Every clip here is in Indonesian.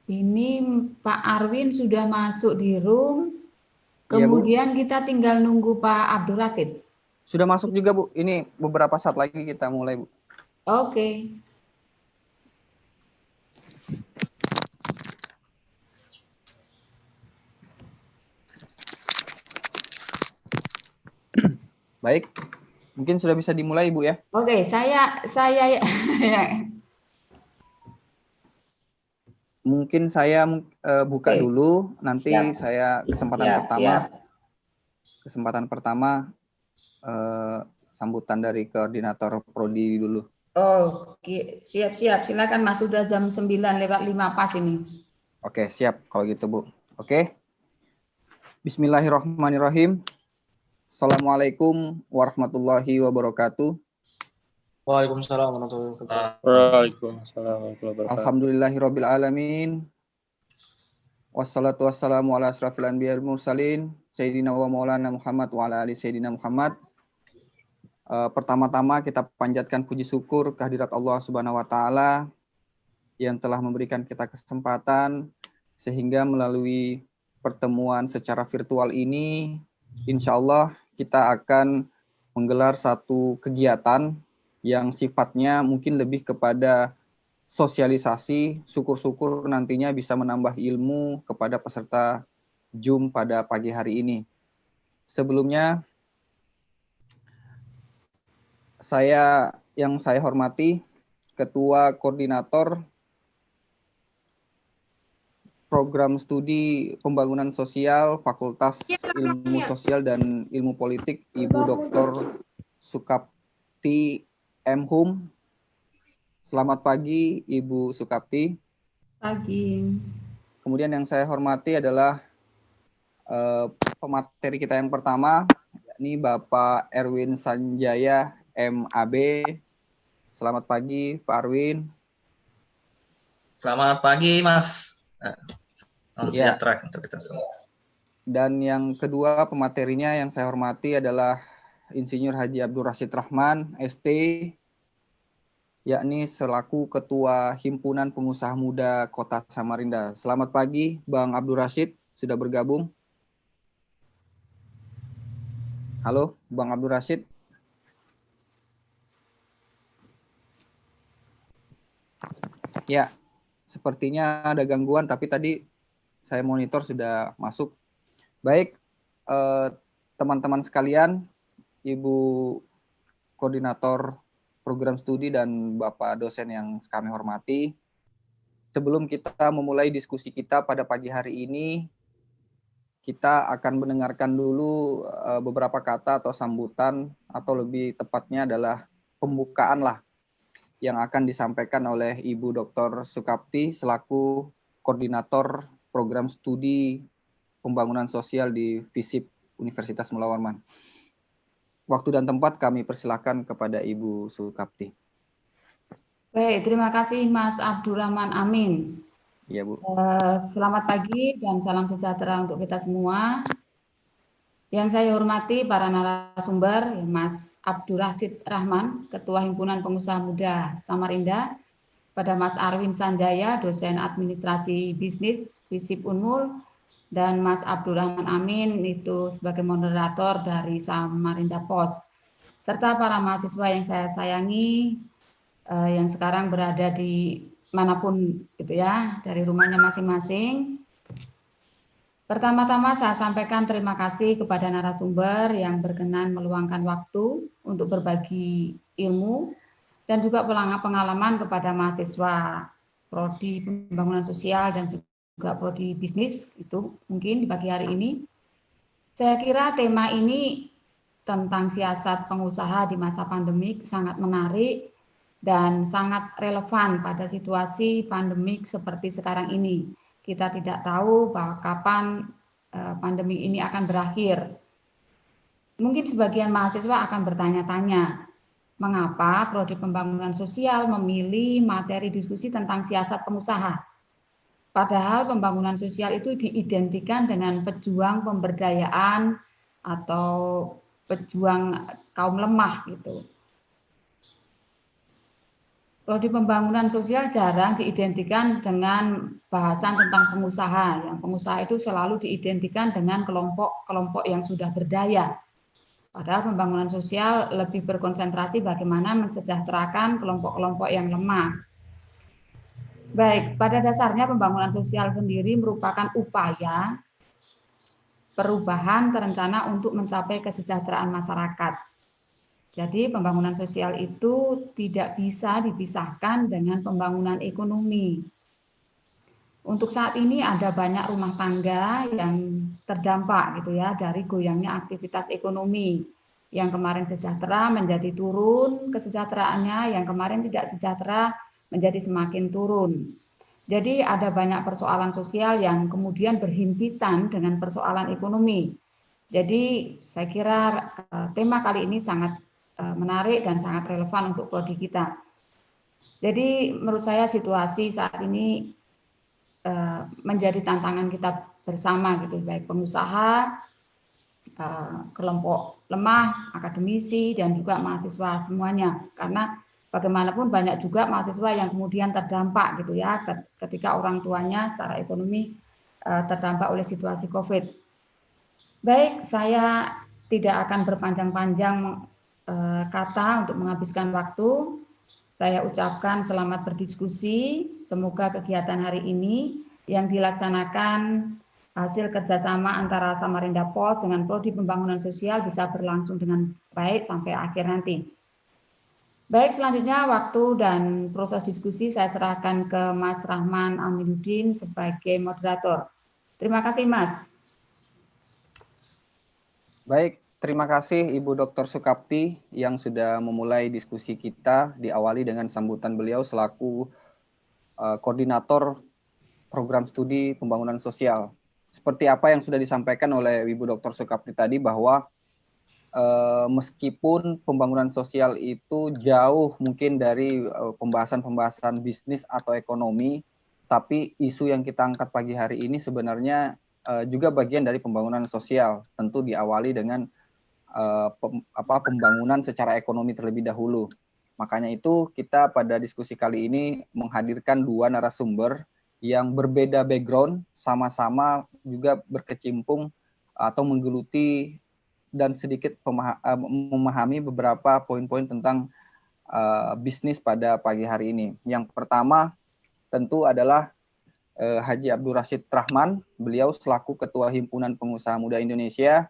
Ini Pak Arwin sudah masuk di room. Iya, Bu. Kemudian kita tinggal nunggu Pak Abdul Rasid. Sudah masuk juga, Bu. Ini beberapa saat lagi kita mulai, Bu. Oke. Baik. Mungkin sudah bisa dimulai, Bu ya. Oke, saya Mungkin saya buka Oke. dulu, nanti Siap. saya kesempatan pertama sambutan dari koordinator prodi dulu. Oke, siap. Silakan Mas, sudah jam 9:05 pas ini. Oke, siap kalau gitu, Bu. Oke. Bismillahirrahmanirrahim. Assalamualaikum warahmatullahi wabarakatuh. Waalaikumsalam warahmatullahi wabarakatuh. Waalaikumsalam warahmatullahi wabarakatuh. Alhamdulillahirabbil alamin. Wassalatu wassalamu ala asrafil anbiya'i wal mursalin sayyidina wa maulana Muhammad wa ala ali sayyidina Muhammad. Pertama-tama kita panjatkan puji syukur kehadirat Allah Subhanahu wa taala yang telah memberikan kita kesempatan sehingga melalui pertemuan secara virtual ini insyaallah kita akan menggelar satu kegiatan yang sifatnya mungkin lebih kepada sosialisasi, syukur-syukur nantinya bisa menambah ilmu kepada peserta Zoom pada pagi hari ini. Sebelumnya, yang saya hormati Ketua Koordinator Program Studi Pembangunan Sosial Fakultas Ilmu Sosial dan Ilmu Politik, Ibu Dr. Sukapti M. Hum. Selamat pagi, Ibu Sukapti. Pagi. Kemudian yang saya hormati adalah pemateri kita yang pertama, yakni Bapak Erwin Sanjaya, MAB. Selamat pagi, Pak Arwin. Selamat pagi, Mas. Salam Ya. sejahtera untuk kita semua. Dan yang kedua pematerinya yang saya hormati adalah Insinyur Haji Abdul Rasid Rahman, ST, yakni selaku Ketua Himpunan Pengusaha Muda Kota Samarinda. Selamat pagi, Bang Abdul Rasid, sudah bergabung. Halo, Bang Abdul Rasid. Ya, sepertinya ada gangguan, tapi tadi saya monitor sudah masuk. Baik, teman-teman sekalian, Ibu Koordinator Program Studi dan Bapak dosen yang kami hormati, sebelum kita memulai diskusi kita pada pagi hari ini, kita akan mendengarkan dulu beberapa kata atau sambutan, atau lebih tepatnya adalah pembukaan lah yang akan disampaikan oleh Ibu Dr. Sukapti selaku Koordinator Program Studi Pembangunan Sosial di FISIP Universitas Mula Warman. Waktu dan tempat kami persilakan kepada Ibu Sukapti. Baik, terima kasih Mas Abdurrahman Amin. Iya, Bu. Selamat pagi dan salam sejahtera untuk kita semua. Yang saya hormati para narasumber, Mas Abdul Rasid Rahman, Ketua Himpunan Pengusaha Muda Samarinda, pada Mas Arwin Sanjaya, dosen administrasi bisnis FISIP Unmul, dan Mas Abdurrahman Amin itu sebagai moderator dari Samarinda Pos, serta para mahasiswa yang saya sayangi yang sekarang berada di manapun gitu ya, dari rumahnya masing-masing. Pertama-tama saya sampaikan terima kasih kepada narasumber yang berkenan meluangkan waktu untuk berbagi ilmu dan juga pengalaman kepada mahasiswa Prodi Pembangunan Sosial dan juga Prodi Bisnis itu mungkin di pagi hari ini. Saya kira tema ini tentang siasat pengusaha di masa pandemik sangat menarik dan sangat relevan pada situasi pandemik seperti sekarang ini. Kita tidak tahu bahwa kapan pandemi ini akan berakhir. Mungkin sebagian mahasiswa akan bertanya-tanya, mengapa Prodi Pembangunan Sosial memilih materi diskusi tentang siasat pengusaha? Padahal pembangunan sosial itu diidentikan dengan pejuang pemberdayaan atau pejuang kaum lemah gitu. Prodi pembangunan sosial jarang diidentikan dengan bahasan tentang pengusaha. Yang pengusaha itu selalu diidentikan dengan kelompok-kelompok yang sudah berdaya. Padahal pembangunan sosial lebih berkonsentrasi bagaimana mensejahterakan kelompok-kelompok yang lemah. Baik, pada dasarnya pembangunan sosial sendiri merupakan upaya perubahan terencana untuk mencapai kesejahteraan masyarakat. Jadi pembangunan sosial itu tidak bisa dipisahkan dengan pembangunan ekonomi. Untuk saat ini ada banyak rumah tangga yang terdampak gitu ya dari goyangnya aktivitas ekonomi. Yang kemarin sejahtera menjadi turun kesejahteraannya, yang kemarin tidak sejahtera menjadi semakin turun. Jadi ada banyak persoalan sosial yang kemudian berhimpitan dengan persoalan ekonomi. Jadi saya kira tema kali ini sangat menarik dan sangat relevan untuk prodi kita. Jadi menurut saya situasi saat ini menjadi tantangan kita bersama gitu, baik pengusaha, kelompok lemah, akademisi, dan juga mahasiswa semuanya. Karena bagaimanapun banyak juga mahasiswa yang kemudian terdampak gitu ya ketika orang tuanya secara ekonomi terdampak oleh situasi COVID. Baik, saya tidak akan berpanjang-panjang kata untuk menghabiskan waktu. Saya ucapkan selamat berdiskusi. Semoga kegiatan hari ini yang dilaksanakan hasil kerjasama antara Samarinda Pos dengan Prodi Pembangunan Sosial bisa berlangsung dengan baik sampai akhir nanti. Baik, selanjutnya waktu dan proses diskusi saya serahkan ke Mas Rahman Aminuddin sebagai moderator. Terima kasih, Mas. Baik, terima kasih Ibu Dr. Sukapti yang sudah memulai diskusi kita, diawali dengan sambutan beliau selaku koordinator program studi pembangunan sosial. Seperti apa yang sudah disampaikan oleh Ibu Dr. Sukapti tadi bahwa meskipun pembangunan sosial itu jauh mungkin dari pembahasan-pembahasan bisnis atau ekonomi, tapi isu yang kita angkat pagi hari ini sebenarnya juga bagian dari pembangunan sosial, tentu diawali dengan pembangunan secara ekonomi terlebih dahulu. Makanya itu kita pada diskusi kali ini menghadirkan dua narasumber yang berbeda background, sama-sama juga berkecimpung atau menggeluti dan sedikit memahami beberapa poin-poin tentang bisnis pada pagi hari ini. Yang pertama tentu adalah Haji Abdul Rashid Rahman, beliau selaku Ketua Himpunan Pengusaha Muda Indonesia,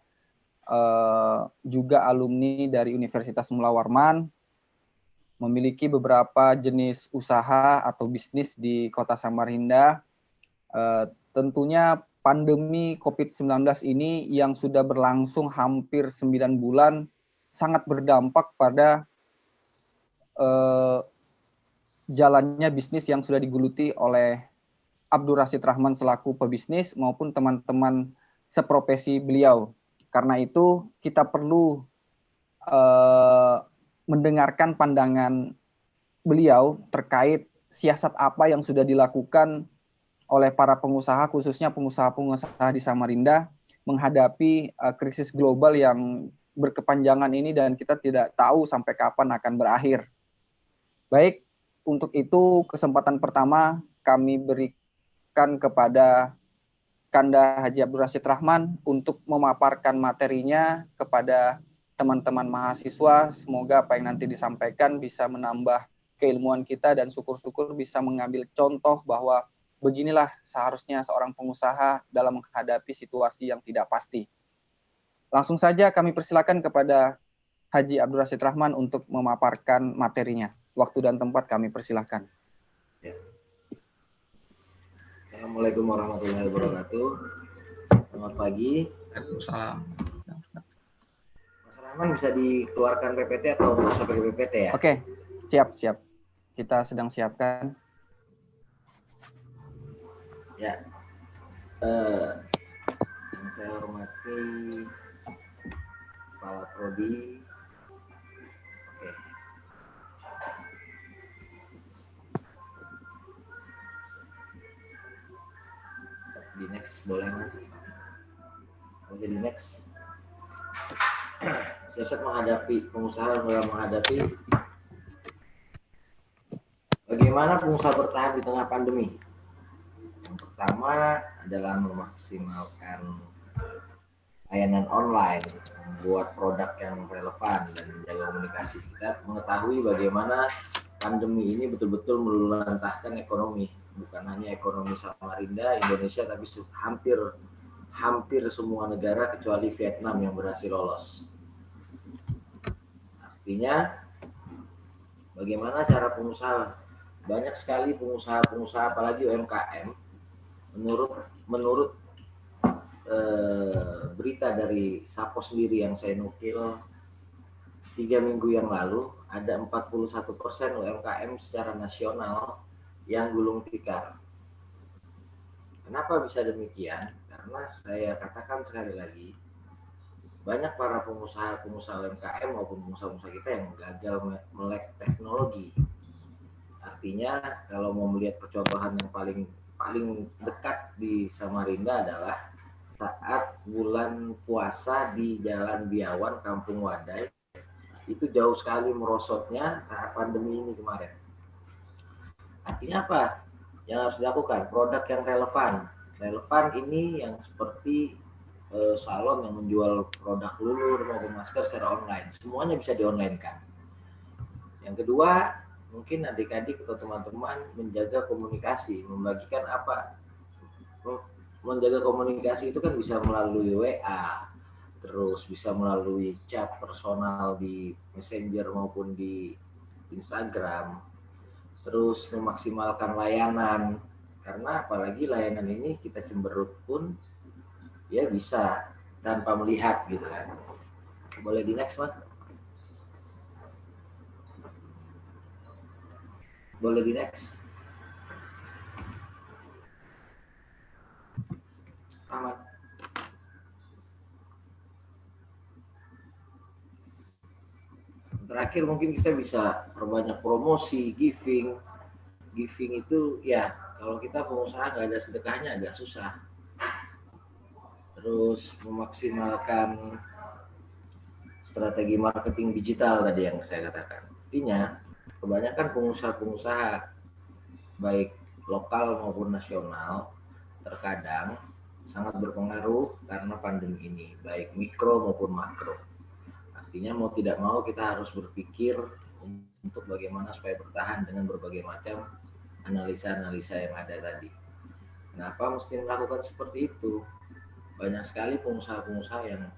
juga alumni dari Universitas Mula Warman, memiliki beberapa jenis usaha atau bisnis di Kota Samarinda. Tentunya pandemi COVID-19 ini yang sudah berlangsung hampir 9 bulan sangat berdampak pada jalannya bisnis yang sudah digeluti oleh Abdul Rashid Rahman selaku pebisnis maupun teman-teman seprofesi beliau. Karena itu kita perlu mendengarkan pandangan beliau terkait siasat apa yang sudah dilakukan oleh para pengusaha, khususnya pengusaha-pengusaha di Samarinda menghadapi krisis global yang berkepanjangan ini dan kita tidak tahu sampai kapan akan berakhir. Baik, untuk itu kesempatan pertama kami berikan kepada Kanda Haji Abdul Rashid Rahman untuk memaparkan materinya kepada teman-teman mahasiswa. Semoga apa yang nanti disampaikan bisa menambah keilmuan kita dan syukur-syukur bisa mengambil contoh bahwa beginilah seharusnya seorang pengusaha dalam menghadapi situasi yang tidak pasti. Langsung saja kami persilakan kepada Haji Abdul Rashid Rahman untuk memaparkan materinya. Waktu dan tempat kami persilakan. Ya. Assalamualaikum warahmatullahi wabarakatuh. Selamat pagi. Waalaikumsalam. Mas Rahman bisa dikeluarkan PPT atau bisa pakai PPT ya? Oke, siap. Kita sedang siapkan. Ya. Yang saya hormati Kepala Prodi. Oke. Di next boleh Mas? Oke, di next. Siasat menghadapi pengusaha dalam menghadapi Bagaimana pengusaha bertahan di tengah pandemi? Yang pertama adalah memaksimalkan layanan online, membuat produk yang relevan dan menjaga komunikasi. Kita mengetahui bagaimana pandemi ini betul-betul meluluhlantahkan ekonomi, bukan hanya ekonomi Samarinda, Indonesia, tapi hampir semua negara kecuali Vietnam yang berhasil lolos. Artinya, bagaimana cara pengusaha? Banyak sekali pengusaha apalagi UMKM, menurut berita dari Sapo sendiri yang saya nukil 3 minggu yang lalu, ada 41% UMKM secara nasional yang gulung tikar. Kenapa bisa demikian? Karena saya katakan sekali lagi, banyak para pengusaha UMKM maupun pengusaha-pengusaha kita yang gagal melek teknologi. Artinya kalau mau melihat percontohan yang paling dekat di Samarinda adalah saat bulan puasa di Jalan Biawan, Kampung Wadai, itu jauh sekali merosotnya saat pandemi ini kemarin. Artinya apa? Yang harus dilakukan produk yang relevan. Relevan ini yang seperti salon yang menjual produk lulur maupun masker secara online. Semuanya bisa di-online-kan. Yang kedua, mungkin adik-adik atau teman-teman menjaga komunikasi, membagikan apa? Menjaga komunikasi itu kan bisa melalui WA, terus bisa melalui chat personal di Messenger maupun di Instagram, terus memaksimalkan layanan, karena apalagi layanan ini kita cemberut pun ya bisa tanpa melihat gitu kan. Boleh di next, Mas? Boleh di next. Aman. Terakhir mungkin kita bisa perbanyak promosi, giving. Giving itu ya kalau kita pengusaha nggak ada sedekahnya agak susah. Terus memaksimalkan strategi marketing digital tadi yang saya katakan. Artinya kebanyakan pengusaha-pengusaha baik lokal maupun nasional terkadang sangat berpengaruh karena pandemi ini, baik mikro maupun makro. Artinya mau tidak mau kita harus berpikir untuk bagaimana supaya bertahan dengan berbagai macam analisa-analisa yang ada tadi. Kenapa mesti melakukan seperti itu? Banyak sekali pengusaha-pengusaha yang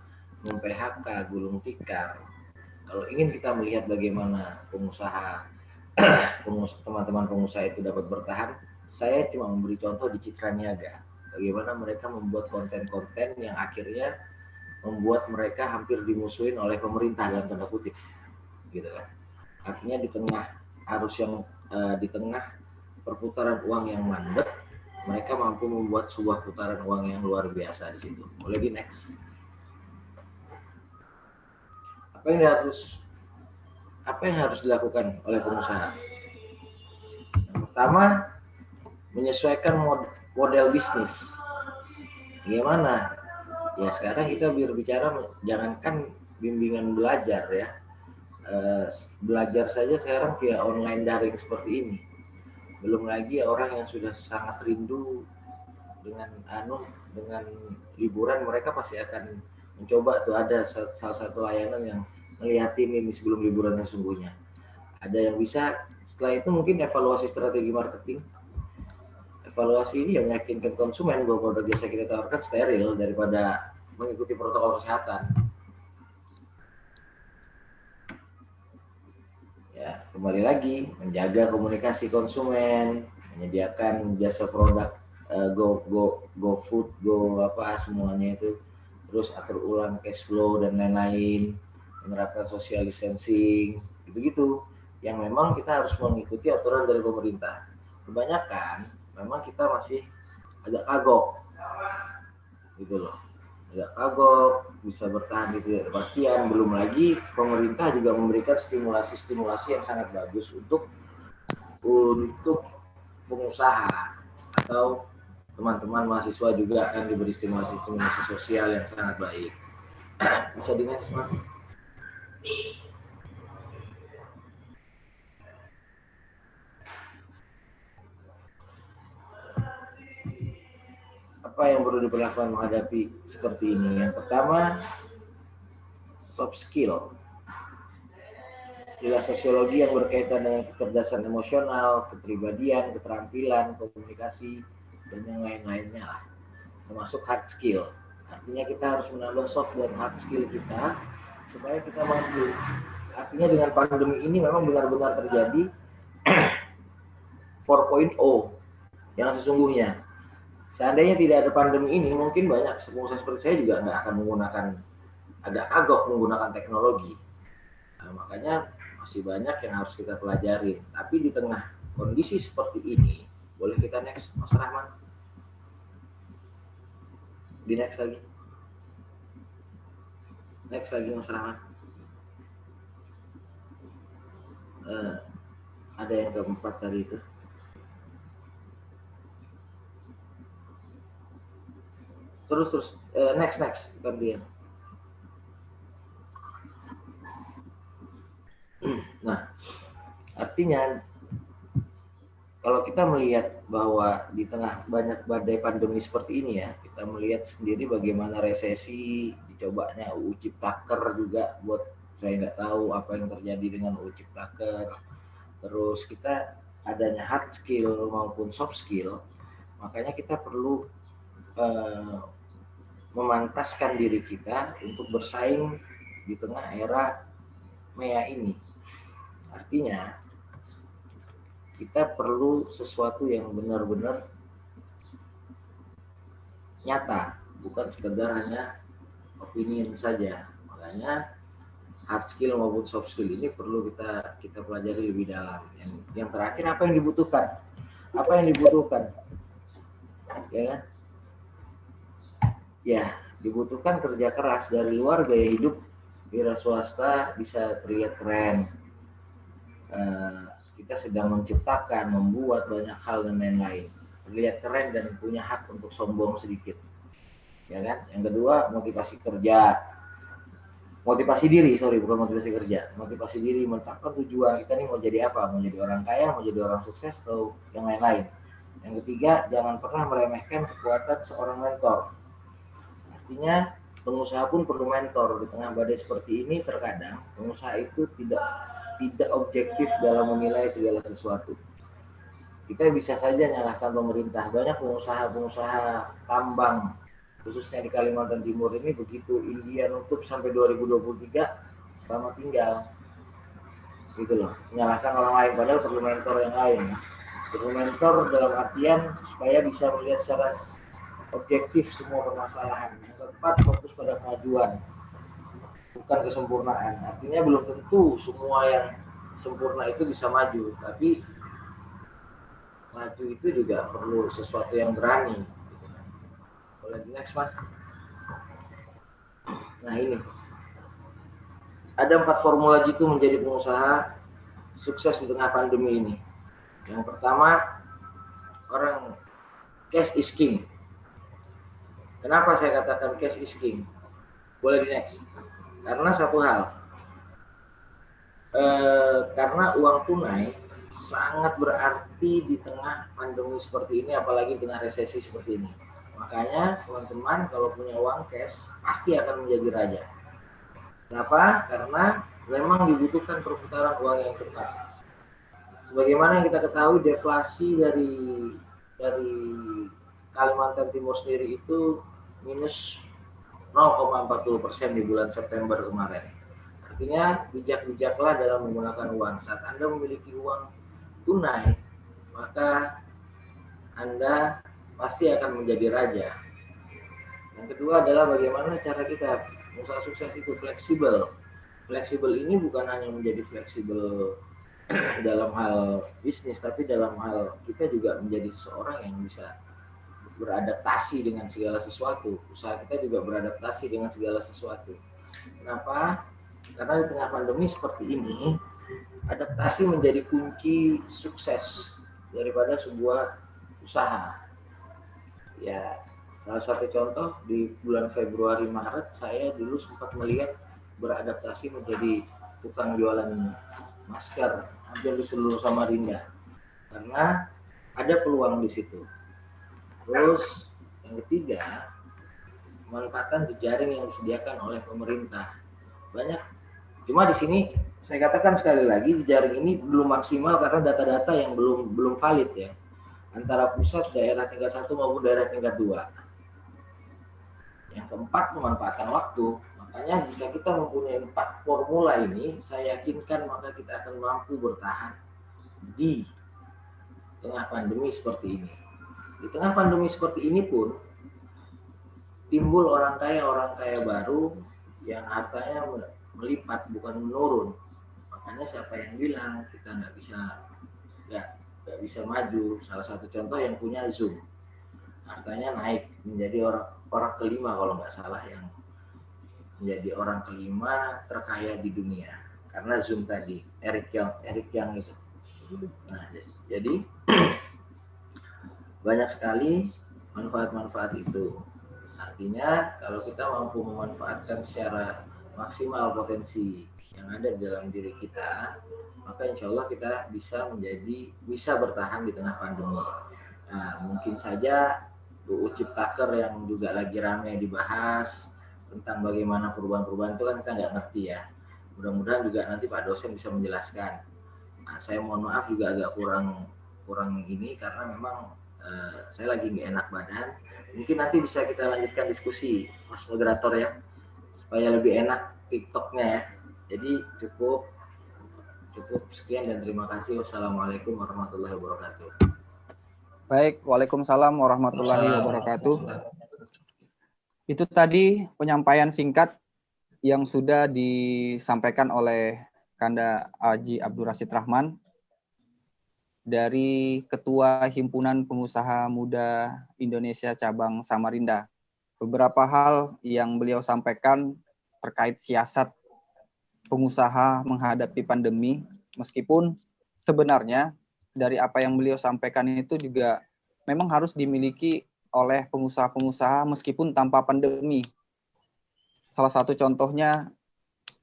mem-PHK, gulung tikar. Kalau ingin kita melihat bagaimana teman-teman pengusaha itu dapat bertahan, saya cuma memberi contoh di Citra Niaga. Bagaimana mereka membuat konten-konten yang akhirnya membuat mereka hampir dimusuhin oleh pemerintah dalam tanda kutip, gitu kan? Artinya di tengah perputaran uang yang mandek, mereka mampu membuat sebuah putaran uang yang luar biasa di situ. Boleh di next. Apa yang harus dilakukan oleh pengusaha? Yang pertama, menyesuaikan model bisnis. Bagaimana? Ya sekarang kita berbicara jangankan bimbingan belajar ya. Belajar saja sekarang via online daring seperti ini. Belum lagi orang yang sudah sangat rindu dengan liburan, mereka pasti akan mencoba tuh ada salah satu layanan yang ngeliatin ini sebelum liburan yang sesungguhnya. Ada yang bisa setelah itu mungkin evaluasi strategi marketing. Evaluasi ini yang meyakinkan konsumen bahwa produk jasa kita tawarkan steril daripada mengikuti protokol kesehatan. Ya, kembali lagi menjaga komunikasi konsumen, menyediakan jasa produk GoFood, semuanya itu, terus atur ulang cash flow dan lain-lain, menerapkan social distancing, gitu-gitu, yang memang kita harus mengikuti aturan dari pemerintah. Kebanyakan memang kita masih agak kagok, gitu loh, agak kagok, bisa bertahan di ketidakpastian. Belum lagi pemerintah juga memberikan stimulasi yang sangat bagus untuk pengusaha atau teman-teman mahasiswa juga akan diberi stimulasi sosial yang sangat baik. Bisa di next, Mas. apa yang perlu diperlakukan menghadapi seperti ini? Yang pertama, soft skill. Istilah sosiologi yang berkaitan dengan kecerdasan emosional, kepribadian, keterampilan, komunikasi, dan yang lain-lainnya lah. Termasuk hard skill. Artinya kita harus menambah soft dan hard skill kita supaya kita mampu. Artinya dengan pandemi ini memang benar-benar terjadi 4.0 yang sesungguhnya. Seandainya tidak ada pandemi ini, mungkin banyak pengusaha seperti saya juga nggak akan menggunakan, agak kagok menggunakan teknologi. Nah, makanya masih banyak yang harus kita pelajari. Tapi di tengah kondisi seperti ini, boleh kita next, Mas Rahman? Di next lagi. Next lagi, Mas Rahman. Ada yang keempat tadi itu. Terus next gantian. Nah, artinya kalau kita melihat bahwa di tengah banyak badai pandemi seperti ini ya, kita melihat sendiri bagaimana resesi, dicobanya UU Ciptaker juga buat saya nggak tahu apa yang terjadi dengan UU Ciptaker. Terus kita adanya hard skill maupun soft skill, makanya kita perlu memantaskan diri kita untuk bersaing di tengah era MEA ini. Artinya kita perlu sesuatu yang benar-benar nyata, bukan sekedar hanya opinion saja. Makanya hard skill maupun soft skill ini perlu kita pelajari lebih dalam. Yang terakhir, apa yang dibutuhkan? Apa yang dibutuhkan? Ya, ya, dibutuhkan kerja keras dari luar, gaya hidup wira swasta bisa terlihat keren. Kita sedang menciptakan, membuat banyak hal dan lain-lain. Terlihat keren dan punya hak untuk sombong sedikit. Ya kan? Yang kedua, motivasi kerja. Motivasi diri, bukan motivasi kerja. Motivasi diri, menetapkan tujuan kita nih mau jadi apa? Mau jadi orang kaya, mau jadi orang sukses, atau yang lain-lain. Yang ketiga, jangan pernah meremehkan kekuatan seorang mentor. Artinya pengusaha pun perlu mentor. Di tengah badai seperti ini terkadang pengusaha itu tidak objektif dalam menilai segala sesuatu. Kita bisa saja nyalahkan pemerintah. Banyak pengusaha tambang khususnya di Kalimantan Timur ini begitu India nutup sampai 2023 selamat tinggal. Gitu loh. Menyalahkan orang lain padahal perlu mentor yang lain. Perlu mentor dalam artian supaya bisa melihat secara objektif semua permasalahan. Yang keempat, fokus pada kemajuan, bukan kesempurnaan. Artinya belum tentu semua yang sempurna itu bisa maju, tapi maju itu juga perlu sesuatu yang berani. Boleh next, Mas. Nah ini, ada 4 formula jitu menjadi pengusaha sukses di tengah pandemi ini. Yang pertama, orang cash is king. Kenapa saya katakan cash is king? Boleh di next. Karena satu hal, karena uang tunai sangat berarti di tengah pandemi seperti ini, apalagi di tengah resesi seperti ini. Makanya teman-teman kalau punya uang cash pasti akan menjadi raja. Kenapa? Karena memang dibutuhkan perputaran uang yang cepat. Sebagaimana yang kita ketahui, deflasi dari Kalimantan Timur sendiri itu minus 0,40% di bulan September kemarin. Artinya bijak-bijaklah dalam menggunakan uang. Saat Anda memiliki uang tunai, maka Anda pasti akan menjadi raja. Yang kedua adalah bagaimana cara kita usaha sukses itu fleksibel. Fleksibel ini bukan hanya menjadi fleksibel dalam hal bisnis, tapi dalam hal kita juga menjadi seseorang yang bisa beradaptasi dengan segala sesuatu. Usaha kita juga beradaptasi dengan segala sesuatu. Kenapa? Karena di tengah pandemi seperti ini, adaptasi menjadi kunci sukses daripada sebuah usaha. Ya, salah satu contoh di bulan Februari Maret saya dulu sempat melihat beradaptasi menjadi tukang jualan masker hampir di seluruh Samarinda karena ada peluang di situ. Terus Yang ketiga, manfaatkan jejaring yang disediakan oleh pemerintah. Banyak. Cuma di sini saya katakan sekali lagi, jejaring ini belum maksimal karena data-data yang belum valid ya. Antara pusat, daerah tingkat 1 maupun daerah tingkat 2. Yang keempat, memanfaatkan waktu. Makanya jika kita mempunyai 4 formula ini, saya yakinkan maka kita akan mampu bertahan di tengah pandemi seperti ini. Di tengah pandemi seperti ini pun, timbul orang kaya baru yang hartanya melipat bukan menurun. Makanya siapa yang bilang kita nggak bisa maju? Salah satu contoh yang punya Zoom, hartanya naik menjadi orang kelima kalau nggak salah yang menjadi orang kelima terkaya di dunia karena Zoom tadi, Eric Yang itu. Nah, jadi banyak sekali manfaat-manfaat itu. Artinya kalau kita mampu memanfaatkan secara maksimal potensi yang ada di dalam diri kita, maka insya Allah kita bisa bertahan di tengah pandemi. Nah, mungkin saja UU Ciptaker yang juga lagi ramai dibahas tentang bagaimana perubahan-perubahan itu kan kita nggak ngerti ya. Mudah-mudahan juga nanti Pak dosen bisa menjelaskan. Nah, saya mohon maaf juga agak kurang ini karena memang saya lagi nggak enak badan. Mungkin nanti bisa kita lanjutkan diskusi, Mas Moderator ya, supaya lebih enak TikToknya ya. Jadi cukup sekian dan terima kasih. Wassalamualaikum warahmatullahi wabarakatuh. Baik, waalaikumsalam warahmatullahi wabarakatuh. Itu tadi penyampaian singkat yang sudah disampaikan oleh Kanda Haji Abdul Rashid Rahman dari Ketua Himpunan Pengusaha Muda Indonesia Cabang Samarinda. Beberapa hal yang beliau sampaikan terkait siasat pengusaha menghadapi pandemi, meskipun sebenarnya dari apa yang beliau sampaikan itu juga memang harus dimiliki oleh pengusaha-pengusaha meskipun tanpa pandemi. Salah satu contohnya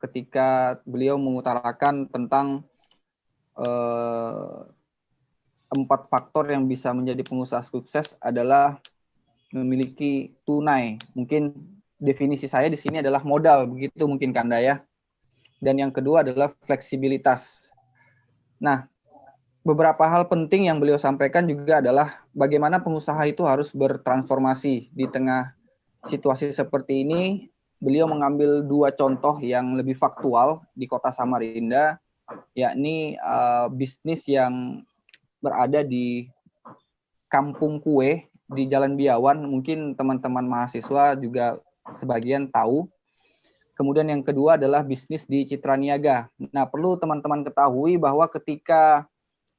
ketika beliau mengutarakan tentang 4 faktor yang bisa menjadi pengusaha sukses adalah memiliki tunai. Mungkin definisi saya di sini adalah modal, begitu mungkin Kanda ya. Dan yang kedua adalah fleksibilitas. Nah, beberapa hal penting yang beliau sampaikan juga adalah bagaimana pengusaha itu harus bertransformasi di tengah situasi seperti ini. Beliau mengambil 2 contoh yang lebih faktual di Kota Samarinda, yakni bisnis yang berada di Kampung Kue di Jalan Biawan. Mungkin teman-teman mahasiswa juga sebagian tahu. Kemudian yang kedua adalah bisnis di Citra Niaga. Nah, perlu teman-teman ketahui bahwa ketika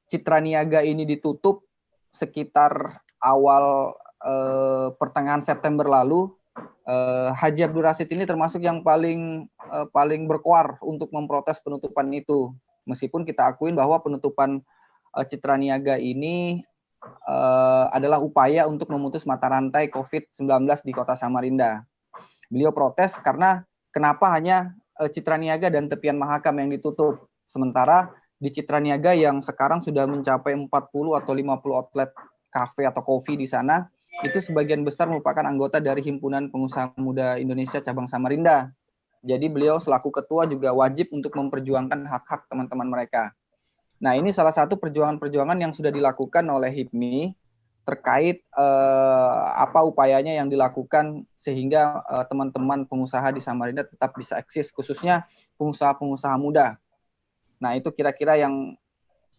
Citra Niaga ini ditutup sekitar awal pertengahan September lalu, Haji Abdul Rashid ini termasuk yang paling berkoar untuk memprotes penutupan itu. Meskipun kita akuin bahwa penutupan Citra Niaga ini adalah upaya untuk memutus mata rantai COVID-19 di Kota Samarinda. Beliau protes karena kenapa hanya Citra Niaga dan Tepian Mahakam yang ditutup, sementara di Citra Niaga yang sekarang sudah mencapai 40 atau 50 outlet kafe atau kopi di sana, itu sebagian besar merupakan anggota dari Himpunan Pengusaha Muda Indonesia Cabang Samarinda. Jadi beliau selaku ketua juga wajib untuk memperjuangkan hak-hak teman-teman mereka. Nah, ini salah satu perjuangan-perjuangan yang sudah dilakukan oleh HIPMI terkait apa upayanya yang dilakukan sehingga teman-teman pengusaha di Samarinda tetap bisa eksis, khususnya pengusaha-pengusaha muda. Nah, itu kira-kira yang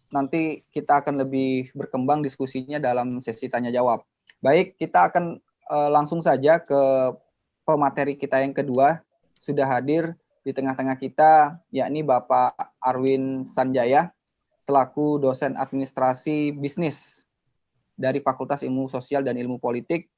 nanti kita akan lebih berkembang diskusinya dalam sesi tanya jawab. Baik, kita akan langsung saja ke pemateri kita yang kedua. Sudah hadir di tengah-tengah kita, yakni Bapak Arwin Sanjaya, selaku dosen administrasi bisnis dari Fakultas Ilmu Sosial dan Ilmu Politik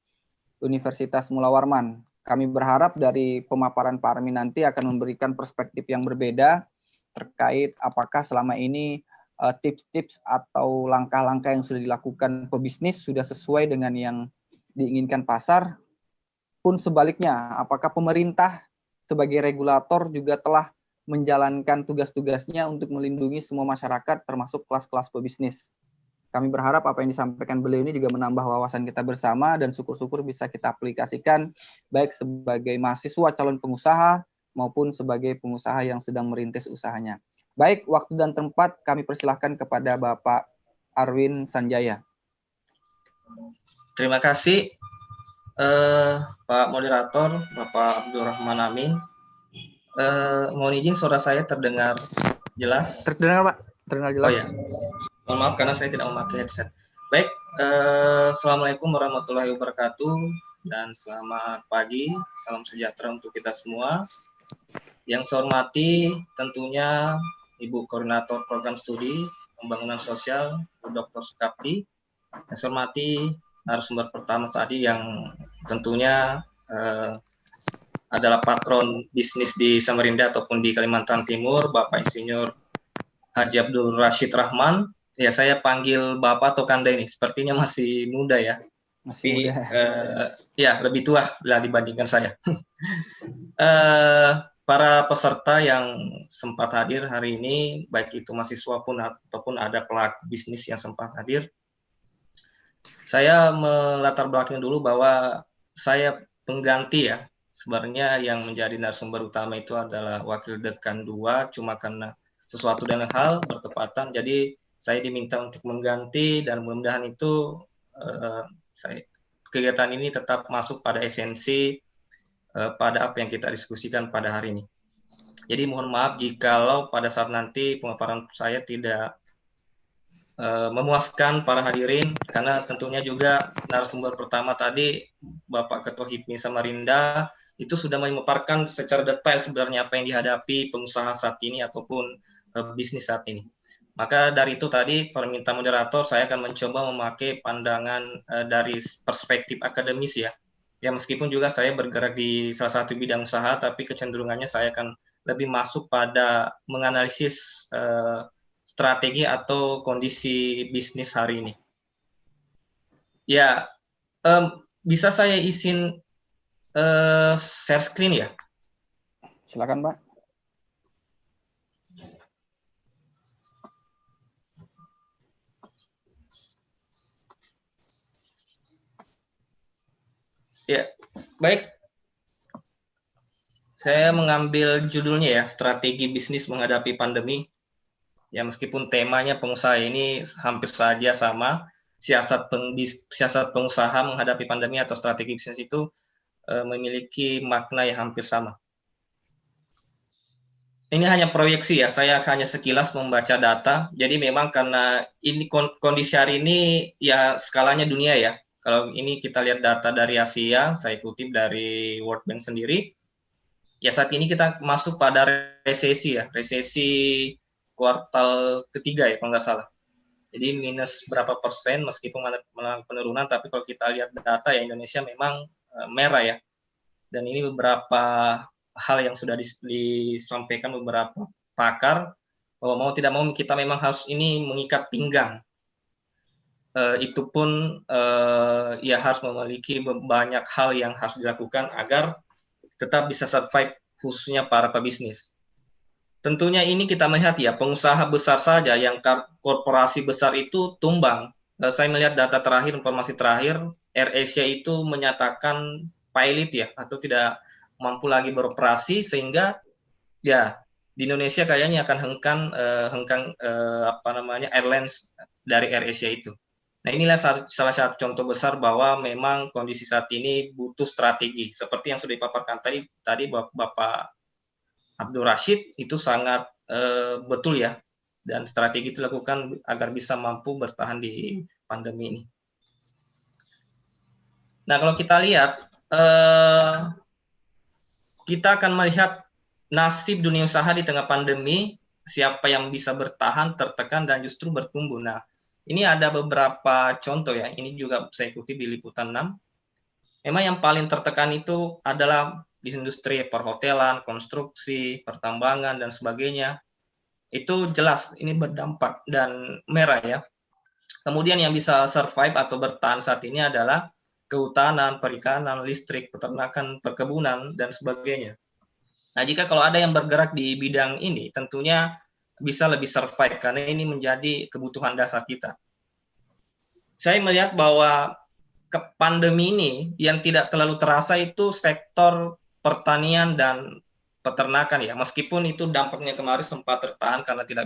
Universitas Mula Warman. Kami berharap dari pemaparan Pak Arwin nanti akan memberikan perspektif yang berbeda terkait apakah selama ini tips-tips atau langkah-langkah yang sudah dilakukan pebisnis sudah sesuai dengan yang diinginkan pasar, pun sebaliknya apakah pemerintah sebagai regulator juga telah menjalankan tugas-tugasnya untuk melindungi semua masyarakat termasuk kelas-kelas pebisnis. Kami berharap apa yang disampaikan beliau ini juga menambah wawasan kita bersama dan syukur-syukur bisa kita aplikasikan baik sebagai mahasiswa calon pengusaha maupun sebagai pengusaha yang sedang merintis usahanya. Baik, waktu dan tempat kami persilahkan kepada Bapak Arwin Sanjaya. Terima kasih Pak Moderator, Bapak Abdurrahman Amin. Mohon izin suara saya terdengar jelas? Terdengar Pak, terdengar jelas. Oh ya, mohon maaf karena saya tidak memakai headset. Baik, Assalamualaikum warahmatullahi wabarakatuh dan selamat pagi, salam sejahtera untuk kita semua. Yang saya hormati tentunya Ibu Koordinator Program Studi Pembangunan Sosial, Dr. Sukapti. Yang saya hormati narasumber pertama tadi yang tentunya adalah patron bisnis di Samarinda ataupun di Kalimantan Timur, Bapak Insinyur Haji Abdul Rashid Rahman. Ya, saya panggil Bapak atau Kanda ini, sepertinya masih muda ya. Masih muda. Ya, lebih tua lah dibandingkan saya. Para peserta yang sempat hadir hari ini, baik itu mahasiswa pun ataupun ada pelaku bisnis yang sempat hadir, saya melatar belakang dulu bahwa saya pengganti ya. Sebenarnya yang menjadi narasumber utama itu adalah Wakil Dekan 2, cuma karena sesuatu dengan hal bertepatan, jadi saya diminta untuk mengganti dan mudah-mudahan itu kegiatan ini tetap masuk pada esensi pada apa yang kita diskusikan pada hari ini. Jadi mohon maaf jikalau pada saat nanti pemaparan saya tidak memuaskan para hadirin, karena tentunya juga narasumber pertama tadi Bapak Ketua HIPMI Samarinda itu sudah memaparkan secara detail sebenarnya apa yang dihadapi pengusaha saat ini ataupun bisnis saat ini. Maka dari itu tadi permintaan moderator saya akan mencoba memakai pandangan dari perspektif akademis ya. Ya meskipun juga saya bergerak di salah satu bidang usaha, tapi kecenderungannya saya akan lebih masuk pada menganalisis strategi atau kondisi bisnis hari ini. Ya, bisa saya izin share screen ya? Silakan Pak. Ya, baik. Saya mengambil judulnya ya, strategi bisnis menghadapi pandemi. Ya, meskipun temanya pengusaha ini hampir saja sama, siasat pengusaha menghadapi pandemi atau strategi bisnis itu memiliki makna yang hampir sama. Ini hanya proyeksi ya, saya hanya sekilas membaca data. Jadi memang karena ini kondisi hari ini ya skalanya dunia ya. Kalau ini kita lihat data dari Asia, saya kutip dari World Bank sendiri. Ya saat ini kita masuk pada resesi ya, resesi kuartal ketiga ya kalau nggak salah. Jadi minus berapa persen meskipun mengalami penurunan, tapi kalau kita lihat data ya Indonesia memang merah ya. Dan ini beberapa hal yang sudah disampaikan beberapa pakar bahwa mau tidak mau kita memang harus ini mengikat pinggang. Itu pun ya harus memiliki banyak hal yang harus dilakukan agar tetap bisa survive khususnya para pebisnis. Tentunya ini kita melihat ya pengusaha besar saja yang korporasi besar itu tumbang. Saya melihat data terakhir, informasi terakhir, AirAsia itu menyatakan pilot ya atau tidak mampu lagi beroperasi sehingga ya di Indonesia kayaknya akan hengkang airlines dari AirAsia itu. Nah inilah salah satu contoh besar bahwa memang kondisi saat ini butuh strategi. Seperti yang sudah dipaparkan tadi Bapak Abdul Rashid itu sangat betul ya. Dan strategi itu dilakukan agar bisa mampu bertahan di pandemi ini. Nah kalau kita lihat, kita akan melihat nasib dunia usaha di tengah pandemi, siapa yang bisa bertahan, tertekan, dan justru bertumbuh. Nah, ini ada beberapa contoh ya, ini juga saya kutip di Liputan 6. Memang yang paling tertekan itu adalah di industri perhotelan, konstruksi, pertambangan, dan sebagainya. Itu jelas ini berdampak dan merah ya. Kemudian yang bisa survive atau bertahan saat ini adalah kehutanan, perikanan, listrik, peternakan, perkebunan, dan sebagainya. Nah, jika kalau ada yang bergerak di bidang ini, tentunya bisa lebih survive karena ini menjadi kebutuhan dasar kita. saya melihat bahwa ke pandemi ini yang tidak terlalu terasa itu sektor pertanian dan peternakan ya, meskipun itu dampaknya kemarin sempat tertahan karena tidak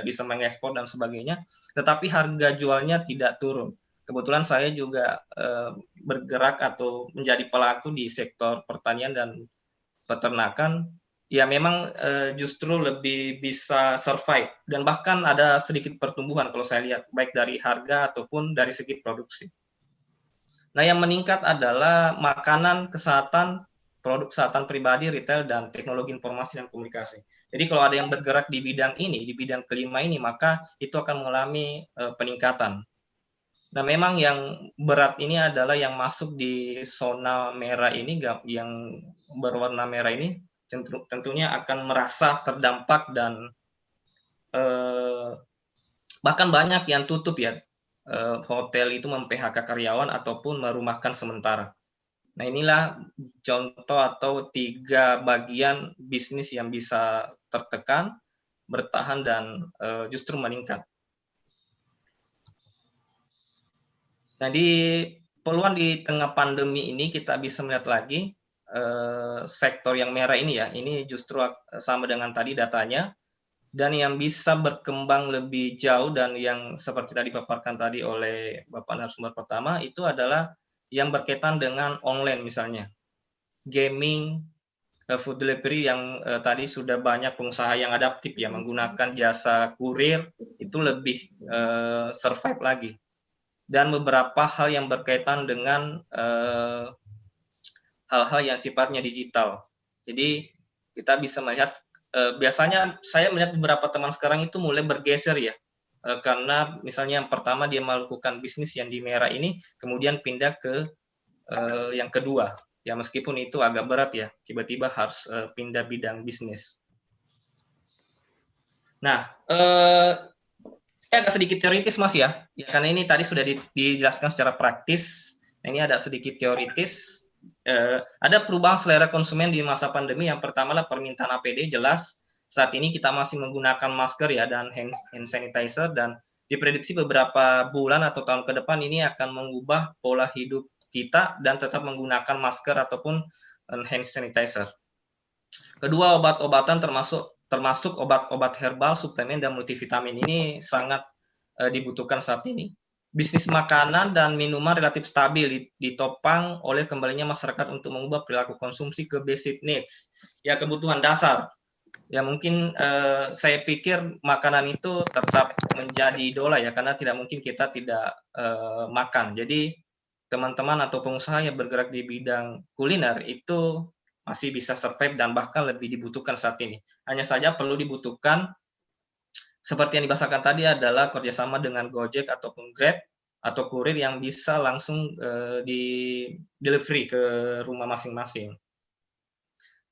bisa mengekspor dan sebagainya, tetapi harga jualnya tidak turun. Kebetulan saya juga bergerak atau menjadi pelaku di sektor pertanian dan peternakan, ya memang justru lebih bisa survive dan bahkan ada sedikit pertumbuhan kalau saya lihat baik dari harga ataupun dari segi produksi. Nah, yang meningkat adalah makanan, kesehatan, produk kesehatan pribadi, retail, dan teknologi informasi dan komunikasi. Jadi kalau ada yang bergerak di bidang ini, di bidang kelima ini, maka itu akan mengalami peningkatan. Nah, memang yang berat ini adalah yang masuk di zona merah ini, yang berwarna merah ini, tentunya akan merasa terdampak dan bahkan banyak yang tutup ya. Hotel itu mem-PHK karyawan ataupun merumahkan sementara. Nah, inilah contoh atau 3 bagian bisnis yang bisa tertekan, bertahan, dan justru meningkat. Nah, peluang di tengah pandemi ini kita bisa melihat lagi sektor yang merah ini ya, ini justru sama dengan tadi datanya, dan yang bisa berkembang lebih jauh dan yang seperti tadi dipaparkan tadi oleh Bapak narasumber pertama itu adalah yang berkaitan dengan online misalnya. Gaming, food delivery yang tadi sudah banyak pengusaha yang adaptif ya menggunakan jasa kurir itu lebih survive lagi. Dan beberapa hal yang berkaitan dengan hal-hal yang sifatnya digital. Jadi kita bisa melihat biasanya saya melihat beberapa teman sekarang itu mulai bergeser ya, karena misalnya yang pertama dia melakukan bisnis yang di merah ini, kemudian pindah ke yang kedua, ya meskipun itu agak berat ya, tiba-tiba harus pindah bidang bisnis. Nah, saya agak sedikit teoritis Mas ya, karena ini tadi sudah dijelaskan secara praktis, ini ada sedikit teoritis. Ada perubahan selera konsumen di masa pandemi. Yang pertama adalah permintaan APD jelas. Saat ini kita masih menggunakan masker ya dan hand sanitizer, dan diprediksi beberapa bulan atau tahun ke depan ini akan mengubah pola hidup kita dan tetap menggunakan masker ataupun hand sanitizer. Kedua, obat-obatan termasuk obat-obat herbal, suplemen, dan multivitamin ini sangat dibutuhkan saat ini. Bisnis makanan dan minuman relatif stabil ditopang oleh kembalinya masyarakat untuk mengubah perilaku konsumsi ke basic needs, ya kebutuhan dasar. Ya mungkin saya pikir makanan itu tetap menjadi idola ya, karena tidak mungkin kita tidak makan. Jadi teman-teman atau pengusaha yang bergerak di bidang kuliner itu masih bisa survive dan bahkan lebih dibutuhkan saat ini. Hanya saja perlu dibutuhkan seperti yang dibahasakan tadi adalah kerjasama dengan Gojek ataupun Grab atau kurir yang bisa langsung di delivery ke rumah masing-masing.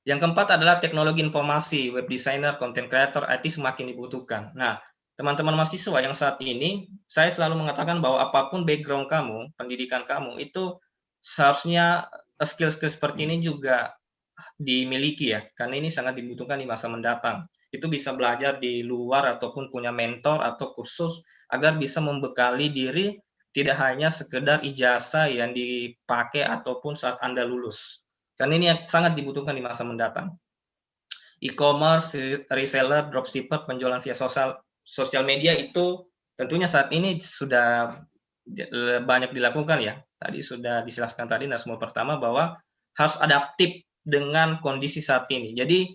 Yang keempat adalah teknologi informasi, web designer, content creator, IT semakin dibutuhkan. Nah, teman-teman mahasiswa yang saat ini, saya selalu mengatakan bahwa apapun background kamu, pendidikan kamu, itu seharusnya skill-skill seperti ini juga dimiliki ya, karena ini sangat dibutuhkan di masa mendatang. Itu bisa belajar di luar ataupun punya mentor atau kursus agar bisa membekali diri, tidak hanya sekedar ijazah yang dipakai ataupun saat Anda lulus. Karena ini sangat dibutuhkan di masa mendatang. E-commerce, reseller, dropshipper, penjualan via sosial media itu tentunya saat ini sudah banyak dilakukan ya. Tadi sudah dijelaskan tadi narasumber pertama bahwa harus adaptif dengan kondisi saat ini. Jadi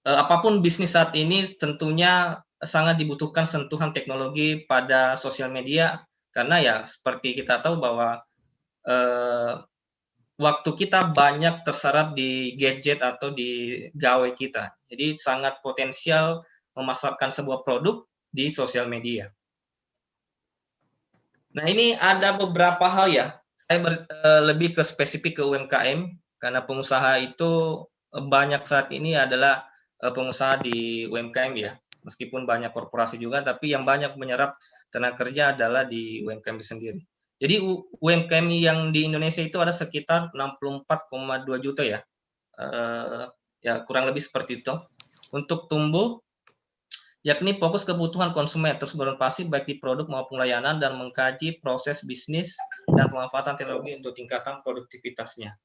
apapun bisnis saat ini tentunya sangat dibutuhkan sentuhan teknologi pada sosial media, karena ya seperti kita tahu bahwa waktu kita banyak terserap di gadget atau di gawai kita. Jadi sangat potensial memasarkan sebuah produk di sosial media. Nah, ini ada beberapa hal ya. Saya lebih ke spesifik ke UMKM, karena pengusaha itu banyak saat ini adalah pengusaha di UMKM ya. Meskipun banyak korporasi juga, tapi yang banyak menyerap tenaga kerja adalah di UMKM sendiri. Jadi UMKM yang di Indonesia itu ada sekitar 64,2 juta ya. Ya kurang lebih seperti itu. Untuk tumbuh yakni fokus kebutuhan konsumen terus berinovasi baik di produk maupun layanan dan mengkaji proses bisnis dan pemanfaatan teknologi untuk tingkatan produktivitasnya.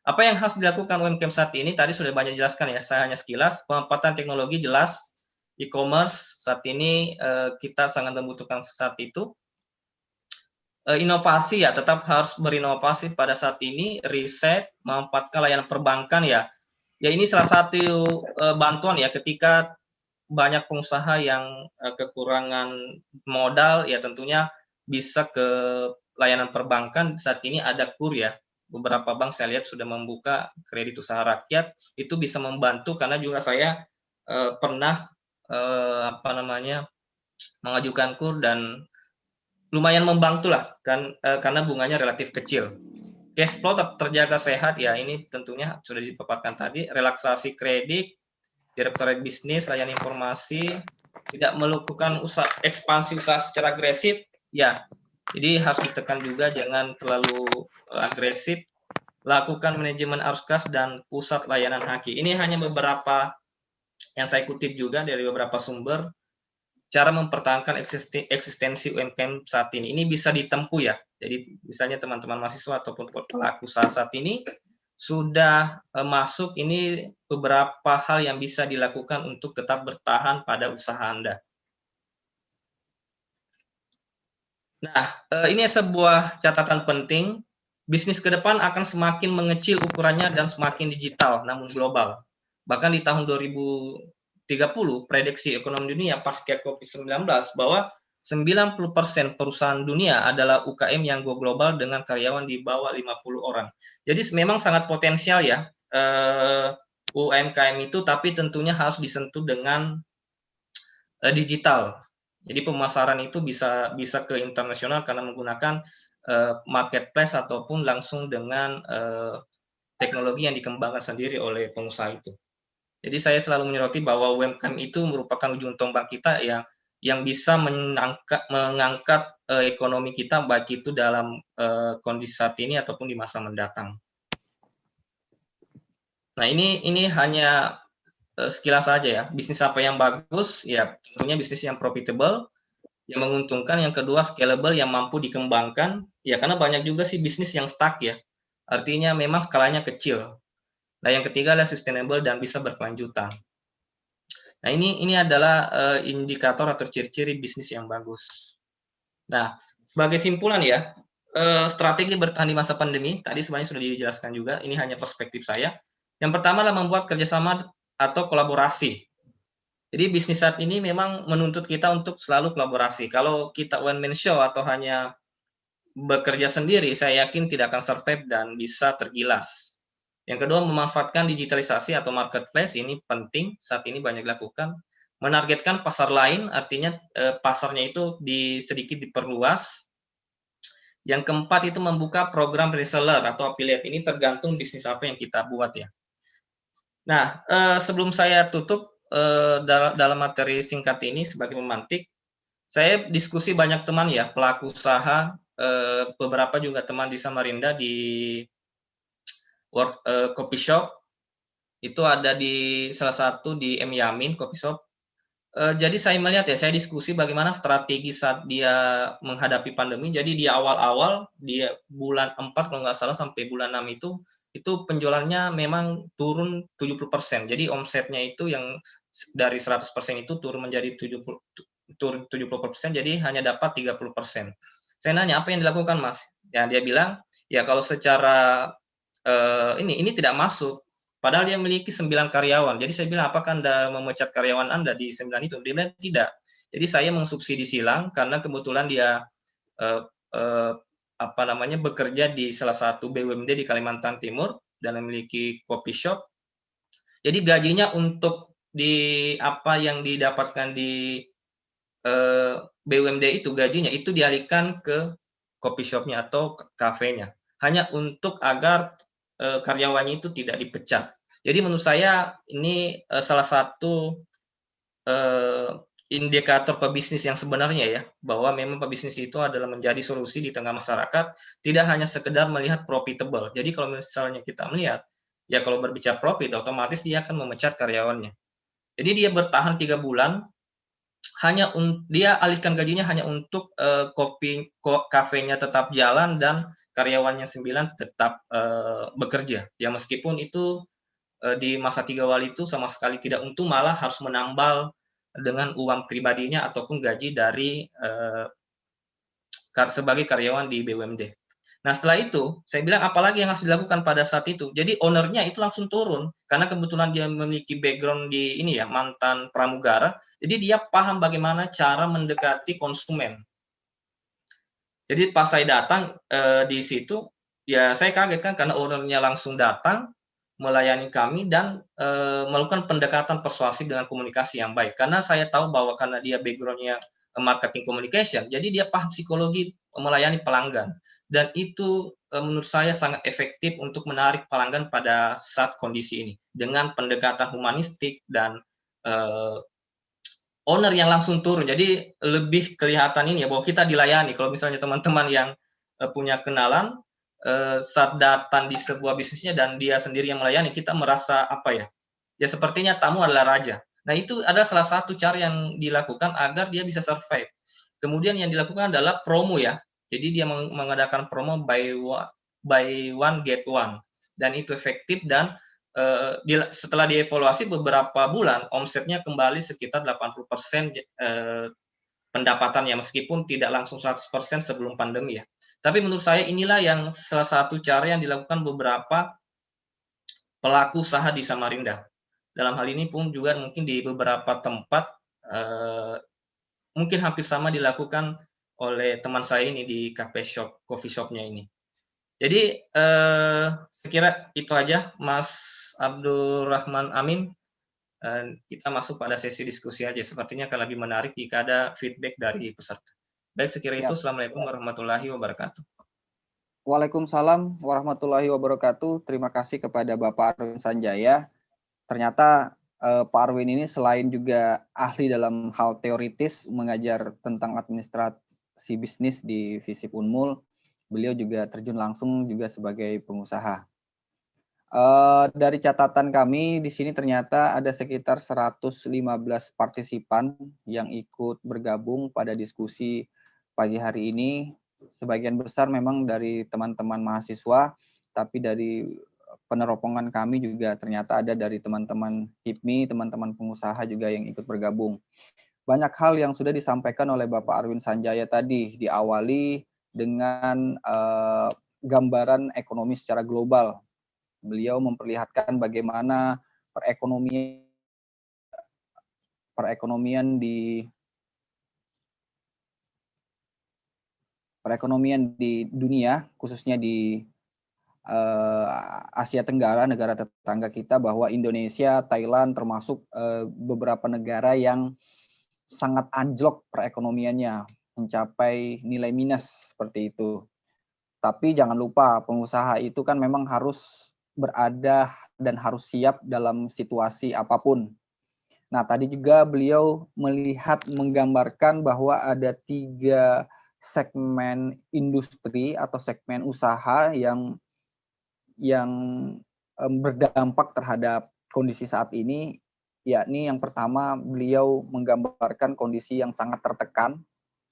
Apa yang harus dilakukan UMKM saat ini? Tadi sudah banyak dijelaskan ya, saya hanya sekilas. Pemanfaatan teknologi jelas, e-commerce saat ini kita sangat membutuhkan saat itu. Inovasi ya, tetap harus berinovasi pada saat ini, riset, memanfaatkan layanan perbankan ya. Ya ini salah satu bantuan ya ketika banyak pengusaha yang kekurangan modal ya tentunya bisa ke layanan perbankan. Saat ini ada KUR ya, beberapa bank saya lihat sudah membuka kredit usaha rakyat, itu bisa membantu karena juga saya pernah mengajukan KUR dan lumayan membantu lah kan, karena bunganya relatif kecil. Cash flow terjaga sehat ya, ini tentunya sudah dipaparkan tadi. Relaksasi kredit, direktorat bisnis, layanan informasi, tidak melakukan ekspansi usaha secara agresif, ya. Jadi harus ditekan juga, jangan terlalu agresif. Lakukan manajemen arus kas dan pusat layanan haki. Ini hanya beberapa yang saya kutip juga dari beberapa sumber. Cara mempertahankan eksistensi UMKM saat ini. Ini bisa ditempuh ya. Jadi misalnya teman-teman mahasiswa ataupun pelaku usaha saat ini sudah masuk, ini beberapa hal yang bisa dilakukan untuk tetap bertahan pada usaha Anda. Nah, ini sebuah catatan penting. Bisnis ke depan akan semakin mengecil ukurannya dan semakin digital, namun global. Bahkan di tahun 2030, prediksi ekonomi dunia pasca COVID-19 bahwa 90% perusahaan dunia adalah UKM yang go global dengan karyawan di bawah 50 orang. Jadi memang sangat potensial ya UMKM itu, tapi tentunya harus disentuh dengan digital. Jadi pemasaran itu bisa ke internasional karena menggunakan marketplace ataupun langsung dengan teknologi yang dikembangkan sendiri oleh pengusaha itu. Jadi saya selalu menyoroti bahwa UMKM itu merupakan ujung tombak kita yang bisa mengangkat ekonomi kita, baik itu dalam kondisi saat ini ataupun di masa mendatang. Nah ini hanya sekilas saja ya. Bisnis apa yang bagus? Ya tentunya bisnis yang profitable, yang menguntungkan. Yang kedua scalable, yang mampu dikembangkan. Ya karena banyak juga sih bisnis yang stuck ya. Artinya memang skalanya kecil. Nah, yang ketiga adalah sustainable dan bisa berkelanjutan. Nah, ini adalah indikator atau ciri-ciri bisnis yang bagus. Nah, sebagai simpulan ya, strategi bertahan di masa pandemi, tadi sebenarnya sudah dijelaskan juga, ini hanya perspektif saya. Yang pertama adalah membuat kerjasama atau kolaborasi. Jadi bisnis saat ini memang menuntut kita untuk selalu kolaborasi. Kalau kita one man show atau hanya bekerja sendiri, saya yakin tidak akan survive dan bisa tergilas. Yang kedua, memanfaatkan digitalisasi atau marketplace, ini penting, saat ini banyak dilakukan. Menargetkan pasar lain, artinya pasarnya itu sedikit diperluas. Yang keempat itu membuka program reseller atau affiliate, ini tergantung bisnis apa yang kita buat ya. Nah, sebelum saya tutup dalam materi singkat ini sebagai pemantik, saya diskusi banyak teman ya, pelaku usaha, beberapa juga teman di Samarinda di coffee shop, itu ada di salah satu di M Yamin coffee shop. Jadi saya melihat ya, saya diskusi bagaimana strategi saat dia menghadapi pandemi. Jadi di awal-awal, dia bulan 4 kalau nggak salah sampai bulan 6 itu penjualannya memang turun 70%. Jadi omsetnya itu yang dari 100% itu turun menjadi 70%, jadi hanya dapat 30%. Saya nanya, apa yang dilakukan Mas? Ya dia bilang, ya kalau secara ini tidak masuk, padahal dia memiliki 9 karyawan. Jadi saya bilang, apakah Anda memecat karyawan Anda di 9 itu? Dia bilang tidak. Jadi saya mensubsidi silang karena kebetulan dia bekerja di salah satu BUMD di Kalimantan Timur dan memiliki coffee shop. Jadi gajinya untuk apa yang didapatkan di BUMD itu, gajinya itu dialihkan ke coffee shopnya atau kafenya, hanya untuk agar karyawannya itu tidak dipecat. Jadi menurut saya ini salah satu indikator pebisnis yang sebenarnya ya, bahwa memang pebisnis itu adalah menjadi solusi di tengah masyarakat, tidak hanya sekedar melihat profitable. Jadi kalau misalnya kita melihat, ya kalau berbicara profit, otomatis dia akan memecat karyawannya. Jadi dia bertahan 3 bulan, dia alihkan gajinya hanya untuk kafenya tetap jalan dan karyawannya 9 tetap bekerja. Ya meskipun itu di masa 3 wali itu sama sekali tidak untung, malah harus menambal dengan uang pribadinya ataupun gaji dari sebagai karyawan di BUMD. Nah setelah itu saya bilang apalagi yang harus dilakukan pada saat itu. Jadi ownernya itu langsung turun karena kebetulan dia memiliki background di ini ya, mantan pramugara. Jadi dia paham bagaimana cara mendekati konsumen. Jadi pas saya datang di situ ya saya kaget kan karena ownernya langsung datang melayani kami dan melakukan pendekatan persuasif dengan komunikasi yang baik. Karena saya tahu bahwa karena dia background-nya marketing communication, jadi dia paham psikologi melayani pelanggan. Dan itu menurut saya sangat efektif untuk menarik pelanggan pada saat kondisi ini. Dengan pendekatan humanistik dan owner yang langsung turun. Jadi lebih kelihatan ini ya bahwa kita dilayani. Kalau misalnya teman-teman yang punya kenalan, saat datang di sebuah bisnisnya dan dia sendiri yang melayani, kita merasa apa ya? Ya sepertinya tamu adalah raja. Nah itu ada salah satu cara yang dilakukan agar dia bisa survive. Kemudian yang dilakukan adalah promo ya. Jadi dia mengadakan promo buy one get one dan itu efektif dan setelah dievaluasi beberapa bulan omsetnya kembali sekitar 80% pendapatannya meskipun tidak langsung 100% sebelum pandemi ya. Tapi menurut saya inilah yang salah satu cara yang dilakukan beberapa pelaku usaha di Samarinda. Dalam hal ini pun juga mungkin di beberapa tempat mungkin hampir sama dilakukan oleh teman saya ini di coffee shop-nya ini. Jadi saya kira itu aja Mas Abdurrahman Amin. Kita masuk pada sesi diskusi aja. Sepertinya akan lebih menarik jika ada feedback dari peserta. Baik, sekira itu. Assalamualaikum warahmatullahi wabarakatuh. Waalaikumsalam warahmatullahi wabarakatuh. Terima kasih kepada Bapak Arwin Sanjaya. Ternyata Pak Arwin ini selain juga ahli dalam hal teoritis mengajar tentang administrasi bisnis di FISIP Unmul, beliau juga terjun langsung juga sebagai pengusaha. Dari catatan kami di sini ternyata ada sekitar 115 partisipan yang ikut bergabung pada diskusi pagi hari ini. Sebagian besar memang dari teman-teman mahasiswa, tapi dari peneropongan kami juga ternyata ada dari teman-teman HIPMI, teman-teman pengusaha juga yang ikut bergabung. Banyak hal yang sudah disampaikan oleh Bapak Arwin Sanjaya tadi, diawali dengan gambaran ekonomi secara global. Beliau memperlihatkan bagaimana perekonomian di dunia, khususnya di Asia Tenggara, negara tetangga kita, bahwa Indonesia, Thailand termasuk beberapa negara yang sangat anjlok perekonomiannya, mencapai nilai minus seperti itu. Tapi jangan lupa, pengusaha itu kan memang harus berada dan harus siap dalam situasi apapun. Nah, tadi juga beliau menggambarkan bahwa ada 3 segmen industri atau segmen usaha yang berdampak terhadap kondisi saat ini, yakni yang pertama beliau menggambarkan kondisi yang sangat tertekan,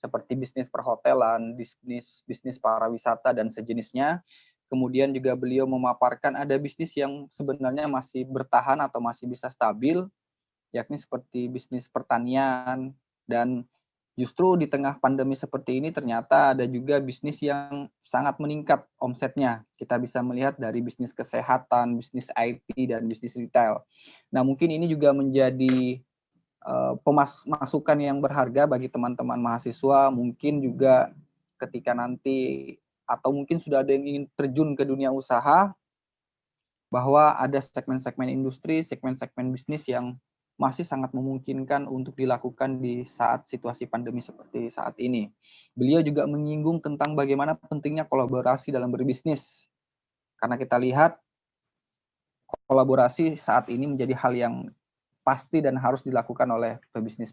seperti bisnis perhotelan, bisnis pariwisata dan sejenisnya. Kemudian juga beliau memaparkan ada bisnis yang sebenarnya masih bertahan atau masih bisa stabil, yakni seperti bisnis pertanian. Dan justru di tengah pandemi seperti ini ternyata ada juga bisnis yang sangat meningkat omsetnya. Kita bisa melihat dari bisnis kesehatan, bisnis IT, dan bisnis retail. Nah, mungkin ini juga menjadi masukan yang berharga bagi teman-teman mahasiswa, mungkin juga ketika nanti atau mungkin sudah ada yang ingin terjun ke dunia usaha, bahwa ada segmen-segmen industri, segmen-segmen bisnis yang masih sangat memungkinkan untuk dilakukan di saat situasi pandemi seperti saat ini. Beliau juga menyinggung tentang bagaimana pentingnya kolaborasi dalam berbisnis. Karena kita lihat kolaborasi saat ini menjadi hal yang pasti dan harus dilakukan oleh pebisnis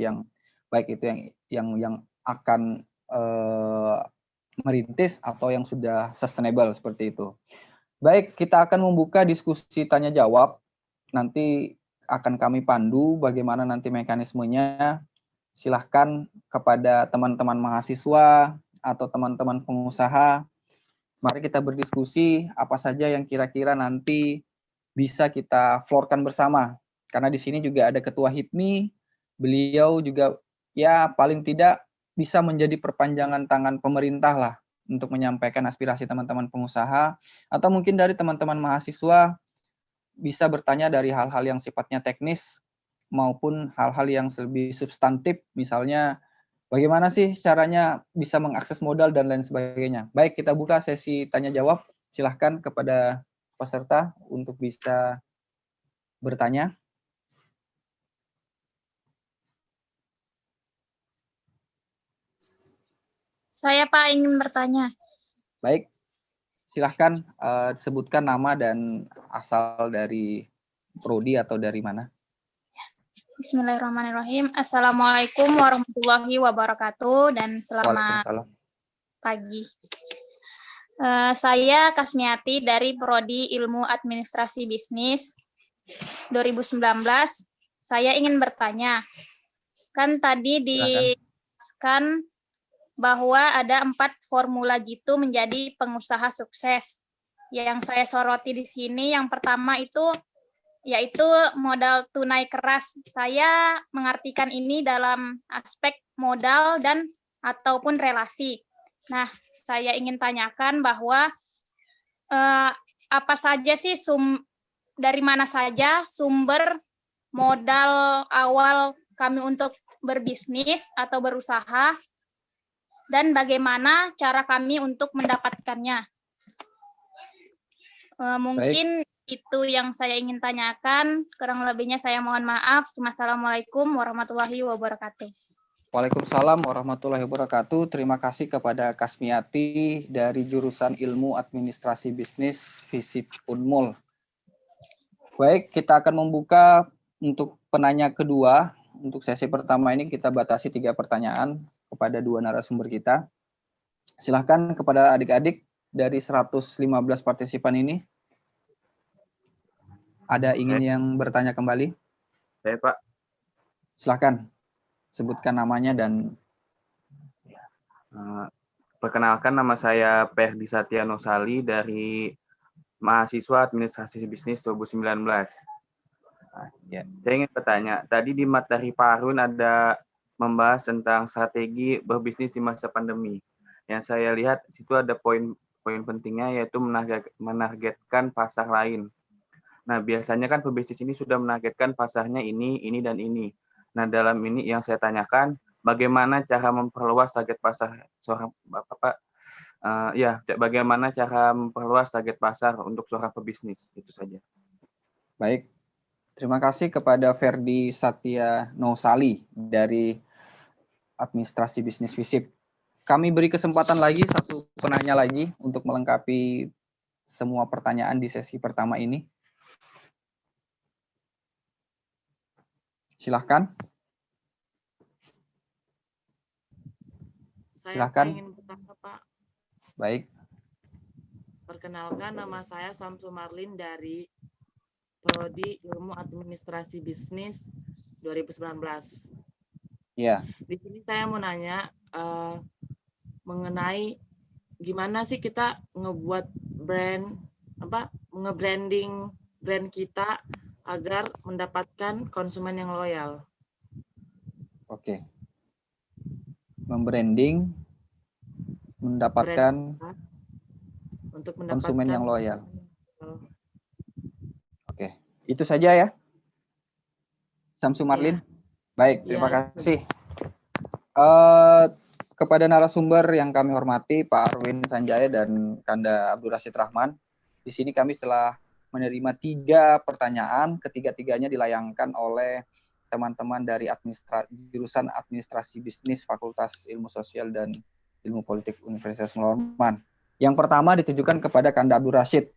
yang baik itu yang akan merintis atau yang sudah sustainable seperti itu. Baik, kita akan membuka diskusi tanya jawab. Nanti akan kami pandu bagaimana nanti mekanismenya. silahkan kepada teman-teman mahasiswa atau teman-teman pengusaha, mari kita berdiskusi apa saja yang kira-kira nanti bisa kita floorkan bersama. Karena di sini juga ada Ketua HIPMI, beliau juga ya paling tidak bisa menjadi perpanjangan tangan pemerintah lah untuk menyampaikan aspirasi teman-teman pengusaha, atau mungkin dari teman-teman mahasiswa bisa bertanya dari hal-hal yang sifatnya teknis maupun hal-hal yang lebih substantif, misalnya bagaimana sih caranya bisa mengakses modal dan lain sebagainya. Baik, kita buka sesi tanya jawab. Silahkan kepada peserta untuk bisa bertanya. Saya Pak ingin bertanya. Baik, silahkan sebutkan nama dan asal dari prodi atau dari mana. Bismillahirrahmanirrahim. Assalamualaikum warahmatullahi wabarakatuh dan selamat Waalaikumsalam. pagi. Saya Kasmiati dari Prodi Ilmu Administrasi Bisnis 2019. Saya ingin bertanya, kan tadi dijelaskan bahwa ada 4 formula gitu menjadi pengusaha sukses. Yang saya soroti di sini yang pertama itu yaitu modal tunai keras. Saya mengartikan ini dalam aspek modal dan ataupun relasi. Nah, saya ingin tanyakan bahwa apa saja sih dari mana saja sumber modal awal kami untuk berbisnis atau berusaha, dan bagaimana cara kami untuk mendapatkannya. Mungkin itu yang saya ingin tanyakan. Kurang lebihnya saya mohon maaf. Wassalamualaikum warahmatullahi wabarakatuh. Waalaikumsalam warahmatullahi wabarakatuh. Terima kasih kepada Kasmiati dari jurusan Ilmu Administrasi Bisnis FISIP Unmul. Baik, kita akan membuka untuk penanya kedua. Untuk sesi pertama ini kita batasi 3 pertanyaan kepada 2 narasumber kita. Silahkan kepada adik-adik dari 115 partisipan ini. Ada ingin yang bertanya kembali? Saya Pak. Silahkan. Sebutkan namanya dan perkenalkan, nama saya Perdi Satyano Sali dari mahasiswa Administrasi Bisnis 2019. Saya ingin bertanya, tadi di materi Pak Harun ada membahas tentang strategi berbisnis di masa pandemi. Yang saya lihat situ ada poin pentingnya, yaitu menargetkan pasar lain. Nah, biasanya kan pebisnis ini sudah menargetkan pasarnya ini, dan ini. Nah, dalam ini yang saya tanyakan, bagaimana cara memperluas target pasar seorang Bapak? Bagaimana cara memperluas target pasar untuk seorang pebisnis? Itu saja. Baik, terima kasih kepada Ferdi Satyano Sali dari Administrasi Bisnis FISIP. Kami beri kesempatan lagi satu penanya lagi untuk melengkapi semua pertanyaan di sesi pertama ini. Silahkan. Silahkan. Saya ingin bertanya, Pak. Baik. Perkenalkan, nama saya Samsu Marlin dari Prodi Ilmu Administrasi Bisnis 2019. Ya. Di sini saya mau nanya mengenai gimana sih kita ngebuat nge-branding brand kita agar mendapatkan konsumen yang loyal. Oke. Membranding, mendapatkan untuk konsumen yang loyal. Oke, itu saja ya, Samsu Marlin. Ya. Baik, terima kasih. Kepada narasumber yang kami hormati, Pak Arwin Sanjaya dan Kanda Abdul Rashid Rahman. Di sini kami telah menerima 3 pertanyaan, ketiga-tiganya dilayangkan oleh teman-teman dari jurusan Administrasi Bisnis Fakultas Ilmu Sosial dan Ilmu Politik Universitas Melorman. Yang pertama ditujukan kepada Kanda Abdul Rashid.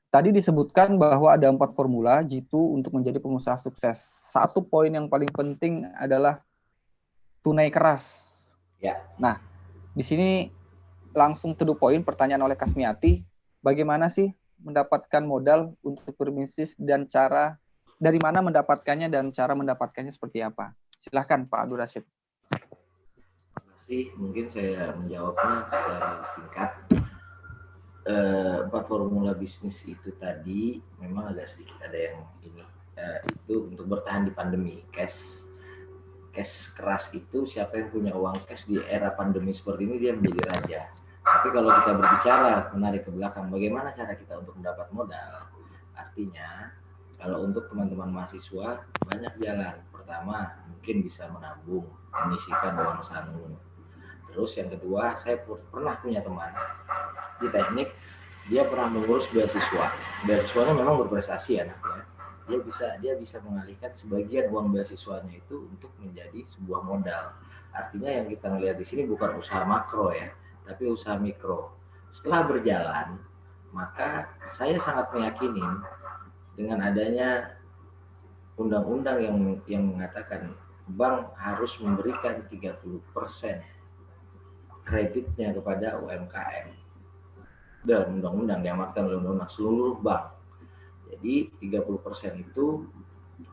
Tadi disebutkan bahwa ada 4 formula jitu untuk menjadi pengusaha sukses. Satu poin yang paling penting adalah tunai keras. Ya. Nah, di sini langsung to the point pertanyaan oleh Kasmiati, bagaimana sih mendapatkan modal untuk berbisnis dan cara dari mana mendapatkannya dan cara mendapatkannya seperti apa? Silahkan Pak Abdul Rashid. Terima kasih. Mungkin saya menjawabnya secara singkat. 4 formula bisnis itu tadi memang agak sedikit ada yang ini. Itu untuk bertahan di pandemi. Cash keras itu, siapa yang punya uang cash di era pandemi seperti ini dia menjadi raja. Tapi kalau kita berbicara menarik ke belakang, bagaimana cara kita untuk mendapat modal? Artinya, kalau untuk teman-teman mahasiswa, banyak jalan. Pertama, mungkin bisa menabung, menyisihkan uang saku. Terus yang kedua, saya pernah punya teman di teknik, dia pernah mengurus beasiswa. Beasiswanya memang berprestasi anaknya. Dia bisa mengalihkan sebagian uang beasiswanya itu untuk menjadi sebuah modal. Artinya yang kita lihat di sini bukan usaha makro ya, tapi usaha mikro. Setelah berjalan, maka saya sangat meyakini dengan adanya undang-undang yang mengatakan bank harus memberikan 30% kreditnya kepada UMKM. Dalam undang-undang diamatkan oleh undang-undang seluruh bank. Jadi 30% itu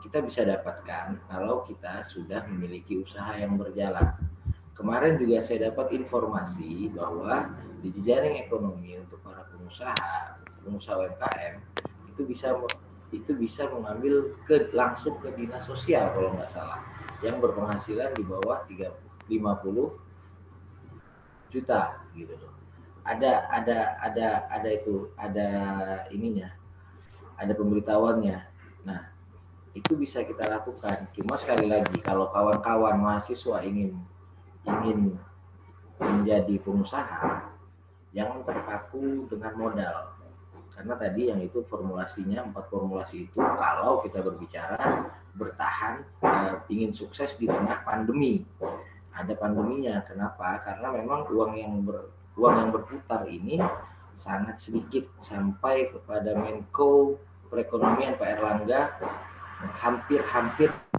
kita bisa dapatkan kalau kita sudah memiliki usaha yang berjalan. Kemarin juga saya dapat informasi bahwa di jejaring ekonomi untuk para pengusaha UMKM itu bisa mengambil langsung ke dinas sosial kalau nggak salah, yang berpenghasilan di bawah 50 juta gitu loh. Ada ininya, ada pemberitahuannya. Nah, itu bisa kita lakukan. Cuma sekali lagi, kalau kawan-kawan mahasiswa ingin menjadi pengusaha, jangan terpaku dengan modal. Karena tadi yang itu formulasinya, 4 formulasi itu, kalau kita berbicara bertahan, ingin sukses di tengah pandemi. Ada pandeminya. Kenapa? Karena memang uang yang berputar ini sangat sedikit, sampai kepada Menko Perekonomian Pak Erlangga hampir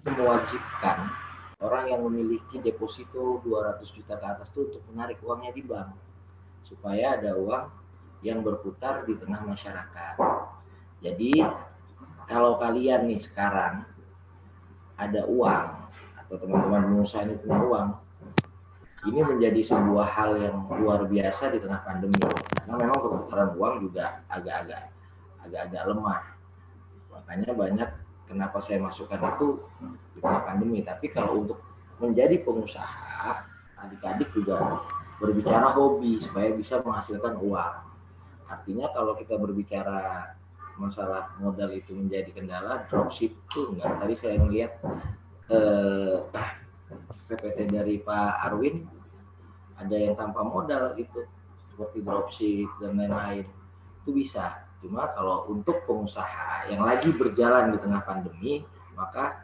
mewajibkan orang yang memiliki deposito 200 juta ke atas itu untuk menarik uangnya di bank supaya ada uang yang berputar di tengah masyarakat. Jadi kalau kalian nih sekarang ada uang atau teman-teman pengusaha ini punya uang, ini menjadi sebuah hal yang luar biasa di tengah pandemi. Karena memang perputaran uang juga agak lemah. Makanya banyak kenapa saya masukkan itu di tengah pandemi. Tapi kalau untuk menjadi pengusaha, adik-adik juga berbicara hobi supaya bisa menghasilkan uang. Artinya kalau kita berbicara masalah modal itu menjadi kendala, dropship itu enggak. Tadi saya melihat PPT dari Pak Arwin ada yang tanpa modal itu seperti dropship dan lain-lain, itu bisa. Cuma kalau untuk pengusaha yang lagi berjalan di tengah pandemi, maka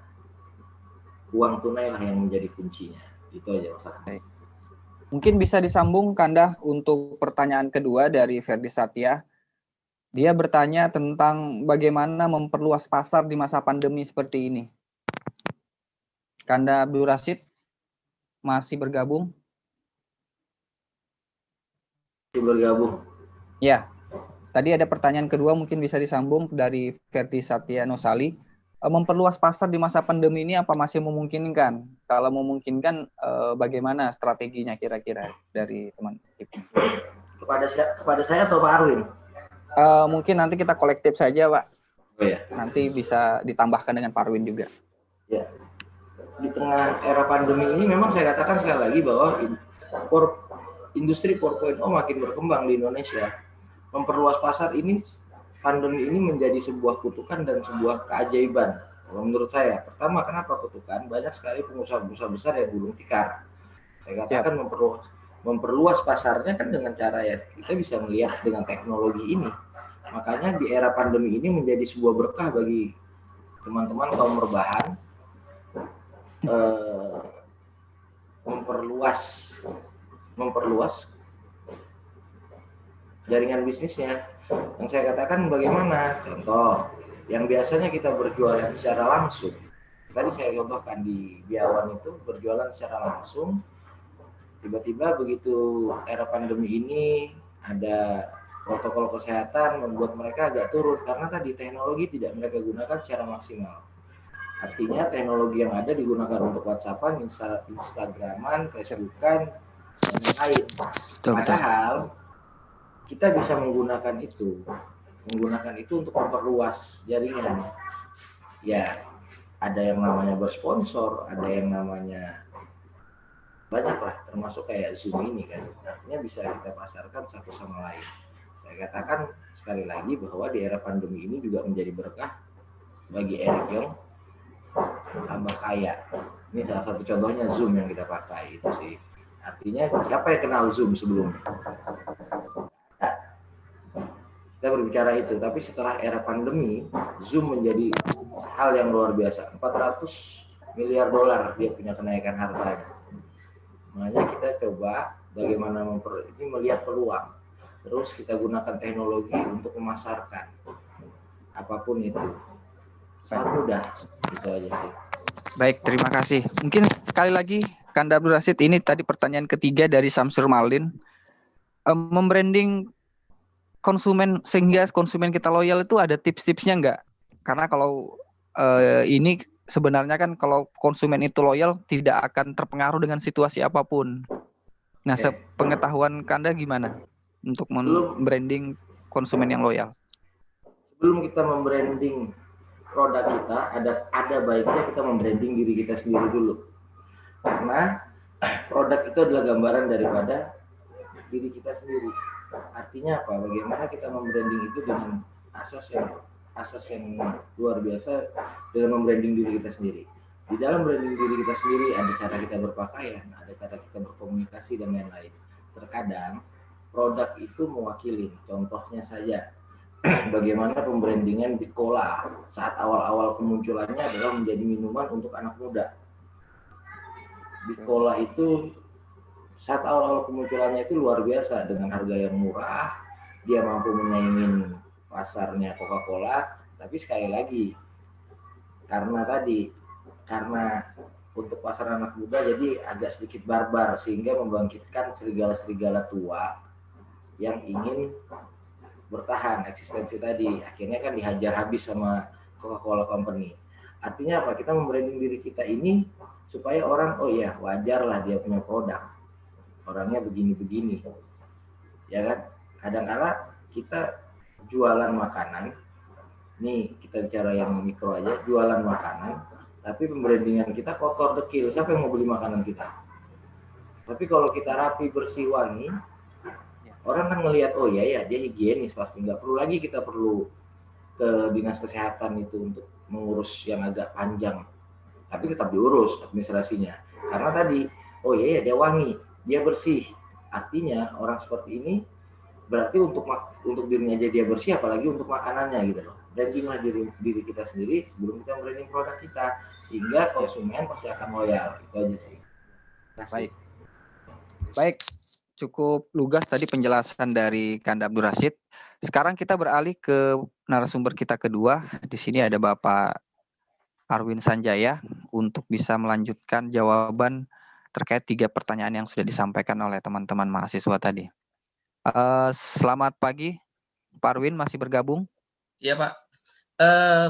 uang tunai lah yang menjadi kuncinya. Itu aja Mas. Mungkin bisa disambung Kanda untuk pertanyaan kedua dari Ferdi Satya. Dia bertanya tentang bagaimana memperluas pasar di masa pandemi seperti ini. Kanda Abdul Rashid masih bergabung? Ya. Tadi ada pertanyaan kedua mungkin bisa disambung dari Ferdi Satya Nosali. Memperluas pasar di masa pandemi ini apa masih memungkinkan? Kalau memungkinkan, bagaimana strateginya kira-kira dari teman? Kepada saya atau Pak Arwin? Mungkin nanti kita kolektif saja, Pak. Oh, ya. Nanti bisa ditambahkan dengan Pak Arwin juga. Ya. Di tengah era pandemi ini memang saya katakan sekali lagi bahwa industri 4.0 makin berkembang di Indonesia. Memperluas pasar ini, pandemi ini menjadi sebuah kutukan dan sebuah keajaiban. Kalau menurut saya, pertama kenapa kutukan? Banyak sekali pengusaha-pengusaha besar yang gulung tikar. Saya katakan memperluas pasarnya kan dengan cara ya kita bisa melihat dengan teknologi ini. Makanya di era pandemi ini menjadi sebuah berkah bagi teman-teman kaum rebahan, memperluas jaringan bisnisnya. Yang saya katakan bagaimana? Contoh, yang biasanya kita berjualan secara langsung. Tadi saya contohkan di Biawan itu berjualan secara langsung. Tiba-tiba begitu era pandemi ini ada protokol kesehatan membuat mereka agak turun karena tadi teknologi tidak mereka gunakan secara maksimal. Artinya teknologi yang ada digunakan untuk WhatsApp-an, Instagram-an, Facebook-an, dan lain-lain. Padahal kita bisa menggunakan itu untuk memperluas jaringan. Ya, ada yang namanya bersponsor, ada yang namanya banyak lah, termasuk kayak Zoom ini kan. Artinya bisa kita pasarkan satu sama lain. Saya katakan sekali lagi bahwa di era pandemi ini juga menjadi berkah bagi Eric Yong tambah kaya. Ini salah satu contohnya Zoom yang kita pakai itu sih. Artinya siapa yang kenal Zoom sebelumnya? Nah, kita berbicara itu, tapi setelah era pandemi, Zoom menjadi hal yang luar biasa. 400 miliar dolar dia punya kenaikan harganya. Makanya kita coba bagaimana melihat peluang. Terus kita gunakan teknologi untuk memasarkan apapun itu. Sangat mudah, itu aja sih. Baik, terima kasih. Mungkin sekali lagi, Kanda Abdul Rashid, ini tadi pertanyaan ketiga dari Samsur Marlin. Membranding konsumen sehingga konsumen kita loyal itu ada tips-tipsnya nggak? Karena kalau ini sebenarnya kan kalau konsumen itu loyal tidak akan terpengaruh dengan situasi apapun. Nah, sepengetahuan Kanda gimana untuk membranding konsumen yang loyal? Sebelum kita membranding produk kita, ada baiknya kita membranding diri kita sendiri dulu. Karena produk itu adalah gambaran daripada diri kita sendiri. Artinya apa? Bagaimana kita membranding itu dengan asas yang luar biasa dalam membranding diri kita sendiri. Di dalam branding diri kita sendiri ada cara kita berpakaian, ada cara kita berkomunikasi dan lain-lain. Terkadang produk itu mewakili. Contohnya saja, bagaimana pembrandingan Bicola saat awal-awal kemunculannya adalah menjadi minuman untuk anak muda. Bicola itu saat awal-awal kemunculannya itu luar biasa dengan harga yang murah, dia mampu menyaingin pasarnya Coca-Cola, tapi sekali lagi karena untuk pasar anak muda jadi agak sedikit barbar sehingga membangkitkan serigala-serigala tua yang ingin bertahan eksistensi tadi, akhirnya kan dihajar habis sama Coca-Cola Company. Artinya apa? Kita membranding diri kita ini supaya orang, oh ya wajar lah dia punya produk, orangnya begini-begini, ya kan? Kadang-kala kita jualan makanan, nih kita bicara yang mikro aja, jualan makanan, tapi pembrandingan kita kotor dekil, siapa yang mau beli makanan kita? Tapi kalau kita rapi, bersih, wangi, orang kan ngelihat, oh ya dia higienis pasti, nggak perlu lagi kita perlu ke dinas kesehatan itu untuk mengurus yang agak panjang, tapi tetap diurus administrasinya, karena tadi, oh ya dia wangi, dia bersih, artinya orang seperti ini berarti untuk dirinya aja dia bersih, apalagi untuk makanannya gitu loh. Brandinglah diri kita sendiri sebelum kita branding produk kita, sehingga konsumen pasti akan loyal. Itu aja sih. Baik. Cukup lugas tadi penjelasan dari Kanda Abdul Rashid. Sekarang kita beralih ke narasumber kita kedua. Di sini ada Bapak Arwin Sanjaya untuk bisa melanjutkan jawaban terkait 3 pertanyaan yang sudah disampaikan oleh teman-teman mahasiswa tadi. Selamat pagi, Pak Arwin, masih bergabung? Iya, Pak.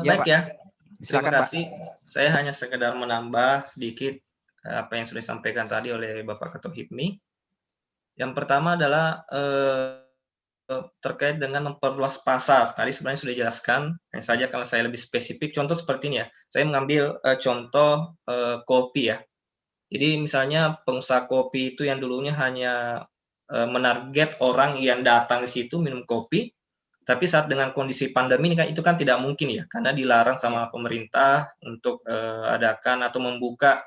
Baik Pak. Ya. Terima kasih. Pak. Saya hanya sekedar menambah sedikit apa yang sudah disampaikan tadi oleh Bapak Ketua HIPMI. Yang pertama adalah terkait dengan memperluas pasar. Tadi sebenarnya sudah dijelaskan, hanya saja kalau saya lebih spesifik, contoh seperti ini ya. Saya mengambil contoh kopi ya. Jadi misalnya pengusaha kopi itu yang dulunya hanya menarget orang yang datang di situ minum kopi, tapi saat dengan kondisi pandemi ini kan itu kan tidak mungkin ya, karena dilarang sama pemerintah untuk adakan atau membuka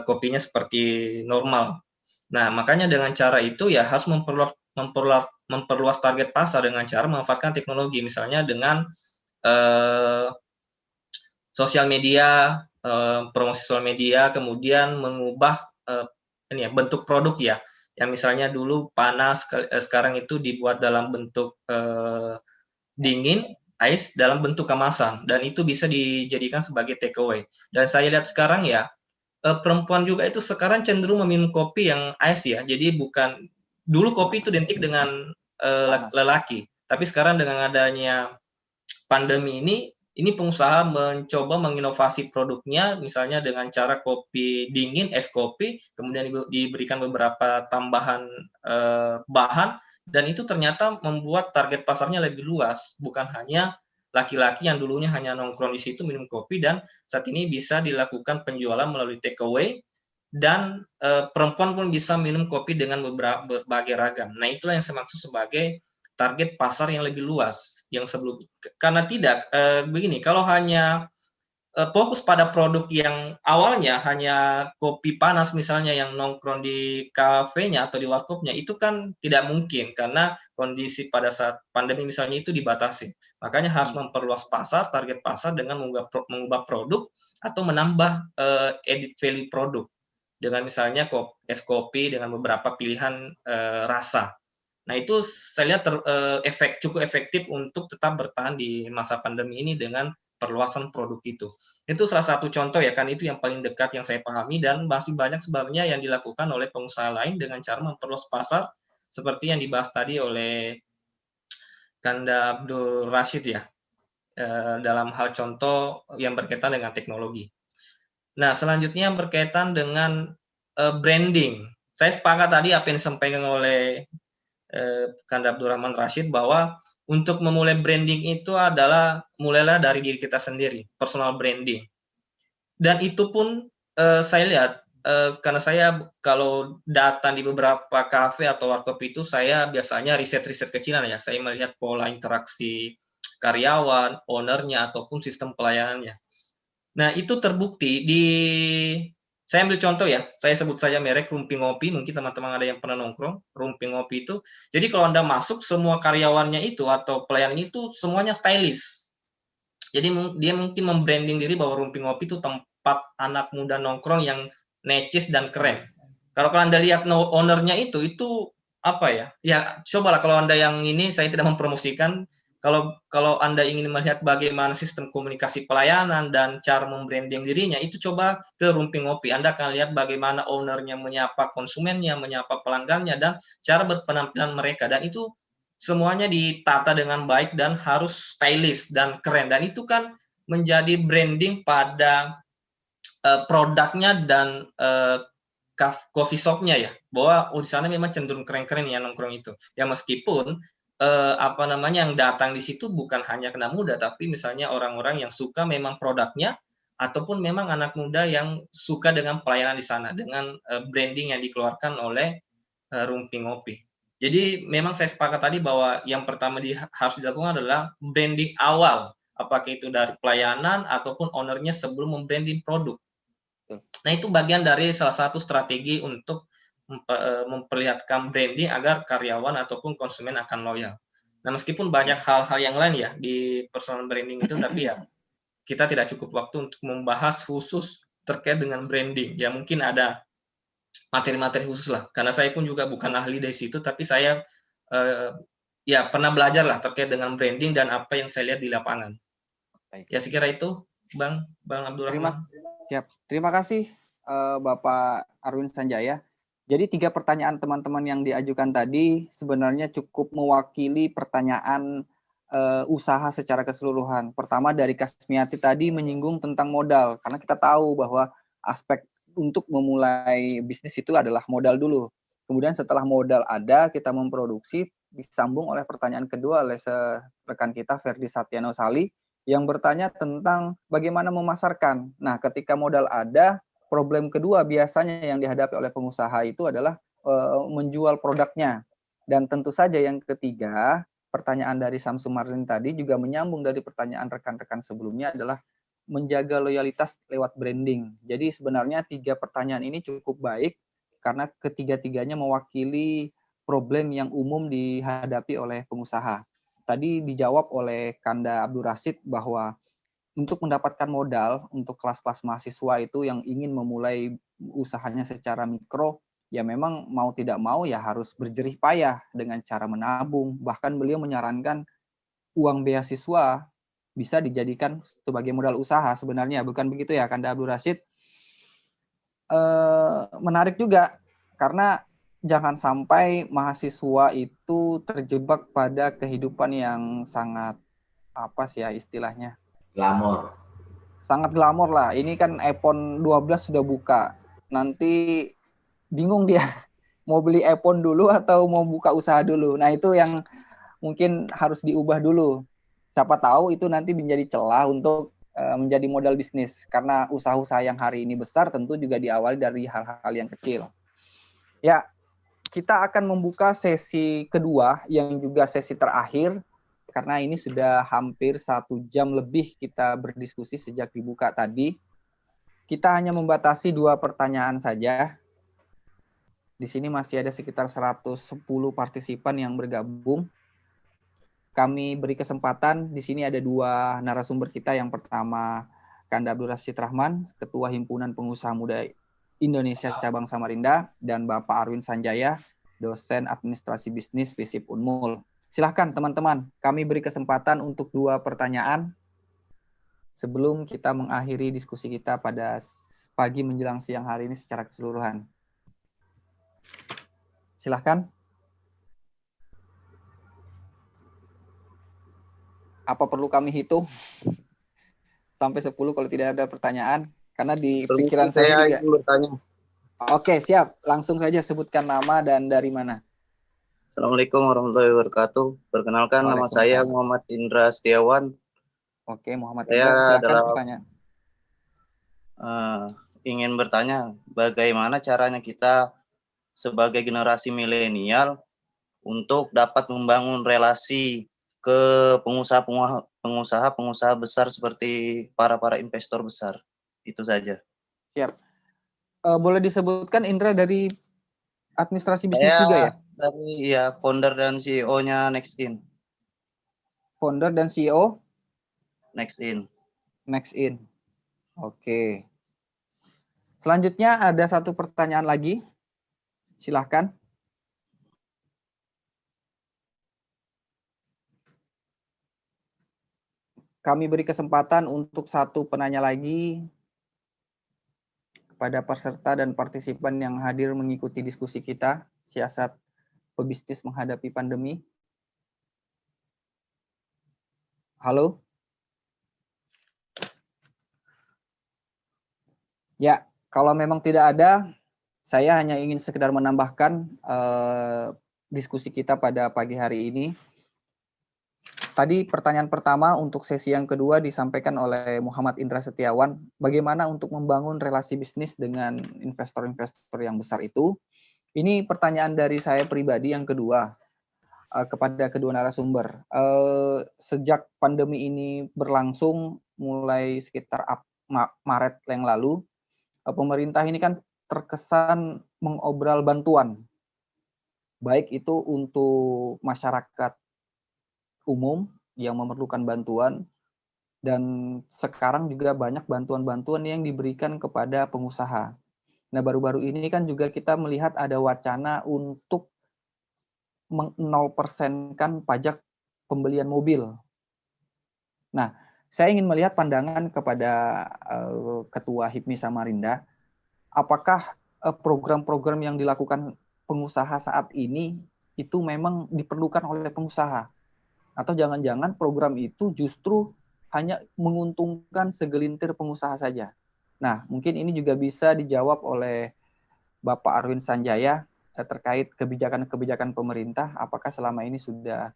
kopinya seperti normal. Nah, makanya dengan cara itu ya harus memperluas target pasar dengan cara memanfaatkan teknologi, misalnya dengan sosial media, promosi sosial media, kemudian mengubah bentuk produk ya, yang misalnya dulu panas, sekarang itu dibuat dalam bentuk dingin, ice dalam bentuk kemasan, dan itu bisa dijadikan sebagai take away. Dan saya lihat sekarang ya, perempuan juga itu sekarang cenderung meminum kopi yang ice ya, jadi bukan, dulu kopi itu identik dengan lelaki, tapi sekarang dengan adanya pandemi ini, ini pengusaha mencoba menginovasi produknya, misalnya dengan cara kopi dingin, es kopi, kemudian diberikan beberapa tambahan bahan, dan itu ternyata membuat target pasarnya lebih luas, bukan hanya laki-laki yang dulunya hanya nongkrong di situ minum kopi, dan saat ini bisa dilakukan penjualan melalui take away, dan perempuan pun bisa minum kopi dengan berbagai ragam. Nah, itulah yang saya maksud sebagai target pasar yang lebih luas yang sebelum, karena tidak begini, kalau hanya fokus pada produk yang awalnya hanya kopi panas misalnya yang nongkrong di kafenya atau di warkopnya, itu kan tidak mungkin karena kondisi pada saat pandemi misalnya itu dibatasi. Makanya harus memperluas pasar, target pasar dengan mengubah produk atau menambah edit value produk dengan misalnya es kopi dengan beberapa pilihan rasa. Nah, itu saya lihat cukup efektif untuk tetap bertahan di masa pandemi ini dengan perluasan produk itu. Itu salah satu contoh ya, kan itu yang paling dekat yang saya pahami, dan masih banyak sebenarnya yang dilakukan oleh pengusaha lain dengan cara memperluas pasar seperti yang dibahas tadi oleh Kanda Abdul Rashid ya, dalam hal contoh yang berkaitan dengan teknologi. Nah, selanjutnya berkaitan dengan branding. Saya sepakat tadi apa yang disampaikan oleh Kanda Abdurrahman Rashid bahwa untuk memulai branding itu adalah mulailah dari diri kita sendiri, personal branding. Dan itu pun saya lihat karena saya kalau datang di beberapa kafe atau warkop itu saya biasanya riset-riset kecilan ya. Saya melihat pola interaksi karyawan, ownernya ataupun sistem pelayanannya. Nah, itu terbukti di, saya ambil contoh ya, saya sebut saja merek Rumpi Ngopi, mungkin teman-teman ada yang pernah nongkrong, Rumpi Ngopi itu, jadi kalau Anda masuk, semua karyawannya itu atau pelayan itu semuanya stylish. Jadi dia mungkin membranding diri bahwa Rumpi Ngopi itu tempat anak muda nongkrong yang necis dan keren. Kalau Anda lihat ownernya itu apa ya? Ya, cobalah kalau Anda yang ini, saya tidak mempromosikan, kalau Anda ingin melihat bagaimana sistem komunikasi pelayanan dan cara membranding dirinya, itu coba ke Rumpi Ngopi. Anda akan lihat bagaimana ownernya menyapa konsumennya, menyapa pelanggannya, dan cara berpenampilan mereka. Dan itu semuanya ditata dengan baik dan harus stylish dan keren. Dan itu kan menjadi branding pada produknya dan coffee shop-nya ya, bahwa di sana memang cenderung keren-keren ya nongkrong itu. Ya meskipun yang datang di situ bukan hanya kena muda, tapi misalnya orang-orang yang suka memang produknya, ataupun memang anak muda yang suka dengan pelayanan di sana, dengan branding yang dikeluarkan oleh Rumpi Ngopi. Jadi memang saya sepakat tadi bahwa yang pertama harus dilakukan adalah branding awal, apakah itu dari pelayanan ataupun ownernya sebelum membranding produk. Nah, itu bagian dari salah satu strategi untuk memperlihatkan branding agar karyawan ataupun konsumen akan loyal. Nah, meskipun banyak hal-hal yang lain ya di personal branding itu, tapi ya kita tidak cukup waktu untuk membahas khusus terkait dengan branding. Ya mungkin ada materi-materi khusus lah, karena saya pun juga bukan ahli dari situ, tapi saya ya pernah belajar lah terkait dengan branding dan apa yang saya lihat di lapangan. Ya sekira itu, Bang Abdurrahman. Terima kasih Bapak Arwin Sanjaya. Jadi 3 pertanyaan teman-teman yang diajukan tadi sebenarnya cukup mewakili pertanyaan usaha secara keseluruhan. Pertama dari Kasmiati tadi menyinggung tentang modal, karena kita tahu bahwa aspek untuk memulai bisnis itu adalah modal dulu. Kemudian setelah modal ada, kita memproduksi, disambung oleh pertanyaan kedua oleh rekan kita Ferdi Satyano Sali yang bertanya tentang bagaimana memasarkan. Nah, ketika modal ada, problem kedua biasanya yang dihadapi oleh pengusaha itu adalah menjual produknya. Dan tentu saja yang ketiga, pertanyaan dari Samsu Marlin tadi juga menyambung dari pertanyaan rekan-rekan sebelumnya adalah menjaga loyalitas lewat branding. Jadi sebenarnya 3 pertanyaan ini cukup baik karena ketiga-tiganya mewakili problem yang umum dihadapi oleh pengusaha. Tadi dijawab oleh Kanda Abdul Rashid bahwa untuk mendapatkan modal untuk kelas-kelas mahasiswa itu yang ingin memulai usahanya secara mikro, ya memang mau tidak mau ya harus berjerih payah dengan cara menabung. Bahkan beliau menyarankan uang beasiswa bisa dijadikan sebagai modal usaha sebenarnya, bukan begitu ya Kanda Abdul Rashid? Menarik juga karena jangan sampai mahasiswa itu terjebak pada kehidupan yang sangat apa sih ya istilahnya Glamor. Sangat glamor lah. Ini kan iPhone 12 sudah buka. Nanti bingung dia mau beli iPhone dulu atau mau buka usaha dulu. Nah, itu yang mungkin harus diubah dulu. Siapa tahu itu nanti menjadi celah untuk menjadi modal bisnis. Karena usaha-usaha yang hari ini besar tentu juga diawali dari hal-hal yang kecil. Ya, kita akan membuka sesi kedua yang juga sesi terakhir. Karena ini sudah hampir 1 jam lebih kita berdiskusi sejak dibuka tadi. Kita hanya membatasi 2 pertanyaan saja. Di sini masih ada sekitar 110 partisipan yang bergabung. Kami beri kesempatan, di sini ada 2 narasumber kita. Yang pertama, Kanda Abdul Rashid Rahman, Ketua Himpunan Pengusaha Muda Indonesia Cabang Samarinda, dan Bapak Arwin Sanjaya, Dosen Administrasi Bisnis FISIP Unmul. Silahkan teman-teman, kami beri kesempatan untuk 2 pertanyaan sebelum kita mengakhiri diskusi kita pada pagi menjelang siang hari ini secara keseluruhan. Silahkan. Apa perlu kami hitung? Sampai 10 kalau tidak ada pertanyaan. Karena di pikiran saya juga. Ingin bertanya. Oke, siap. Langsung saja sebutkan nama dan dari mana. Assalamualaikum warahmatullahi wabarakatuh. Perkenalkan, nama saya Muhammad Indra Setiawan. Oke, Muhammad Saya Indra, silakan adalah pertanyaan. Ingin bertanya, bagaimana caranya kita sebagai generasi milenial untuk dapat membangun relasi ke pengusaha besar seperti para investor besar. Itu saja. Siap. Boleh disebutkan Indra dari administrasi bisnis Saya juga ya? Dari founder dan CEO-nya Nextin. Founder dan CEO? Nextin. Nextin. Oke. Selanjutnya ada 1 pertanyaan lagi. Silahkan. Kami beri kesempatan untuk 1 penanya lagi kepada peserta dan partisipan yang hadir mengikuti diskusi kita, siasat pebisnis menghadapi pandemi. Halo? Ya, kalau memang tidak ada, saya hanya ingin sekedar menambahkan diskusi kita pada pagi hari ini. Tadi pertanyaan pertama untuk sesi yang kedua disampaikan oleh Muhammad Indra Setiawan, bagaimana untuk membangun relasi bisnis dengan investor-investor yang besar itu. Ini pertanyaan dari saya pribadi yang kedua kepada kedua narasumber. Sejak pandemi ini berlangsung mulai sekitar Maret yang lalu, pemerintah ini kan terkesan mengobral bantuan, baik itu untuk masyarakat umum yang memerlukan bantuan, dan sekarang juga banyak bantuan-bantuan yang diberikan kepada pengusaha. Nah, baru-baru ini kan juga kita melihat ada wacana untuk 0%-kan pajak pembelian mobil. Nah, saya ingin melihat pandangan kepada Ketua HIPMI Samarinda, apakah program-program yang dilakukan pengusaha saat ini itu memang diperlukan oleh pengusaha? Atau jangan-jangan program itu justru hanya menguntungkan segelintir pengusaha saja. Nah, mungkin ini juga bisa dijawab oleh Bapak Arwin Sanjaya terkait kebijakan-kebijakan pemerintah, apakah selama ini sudah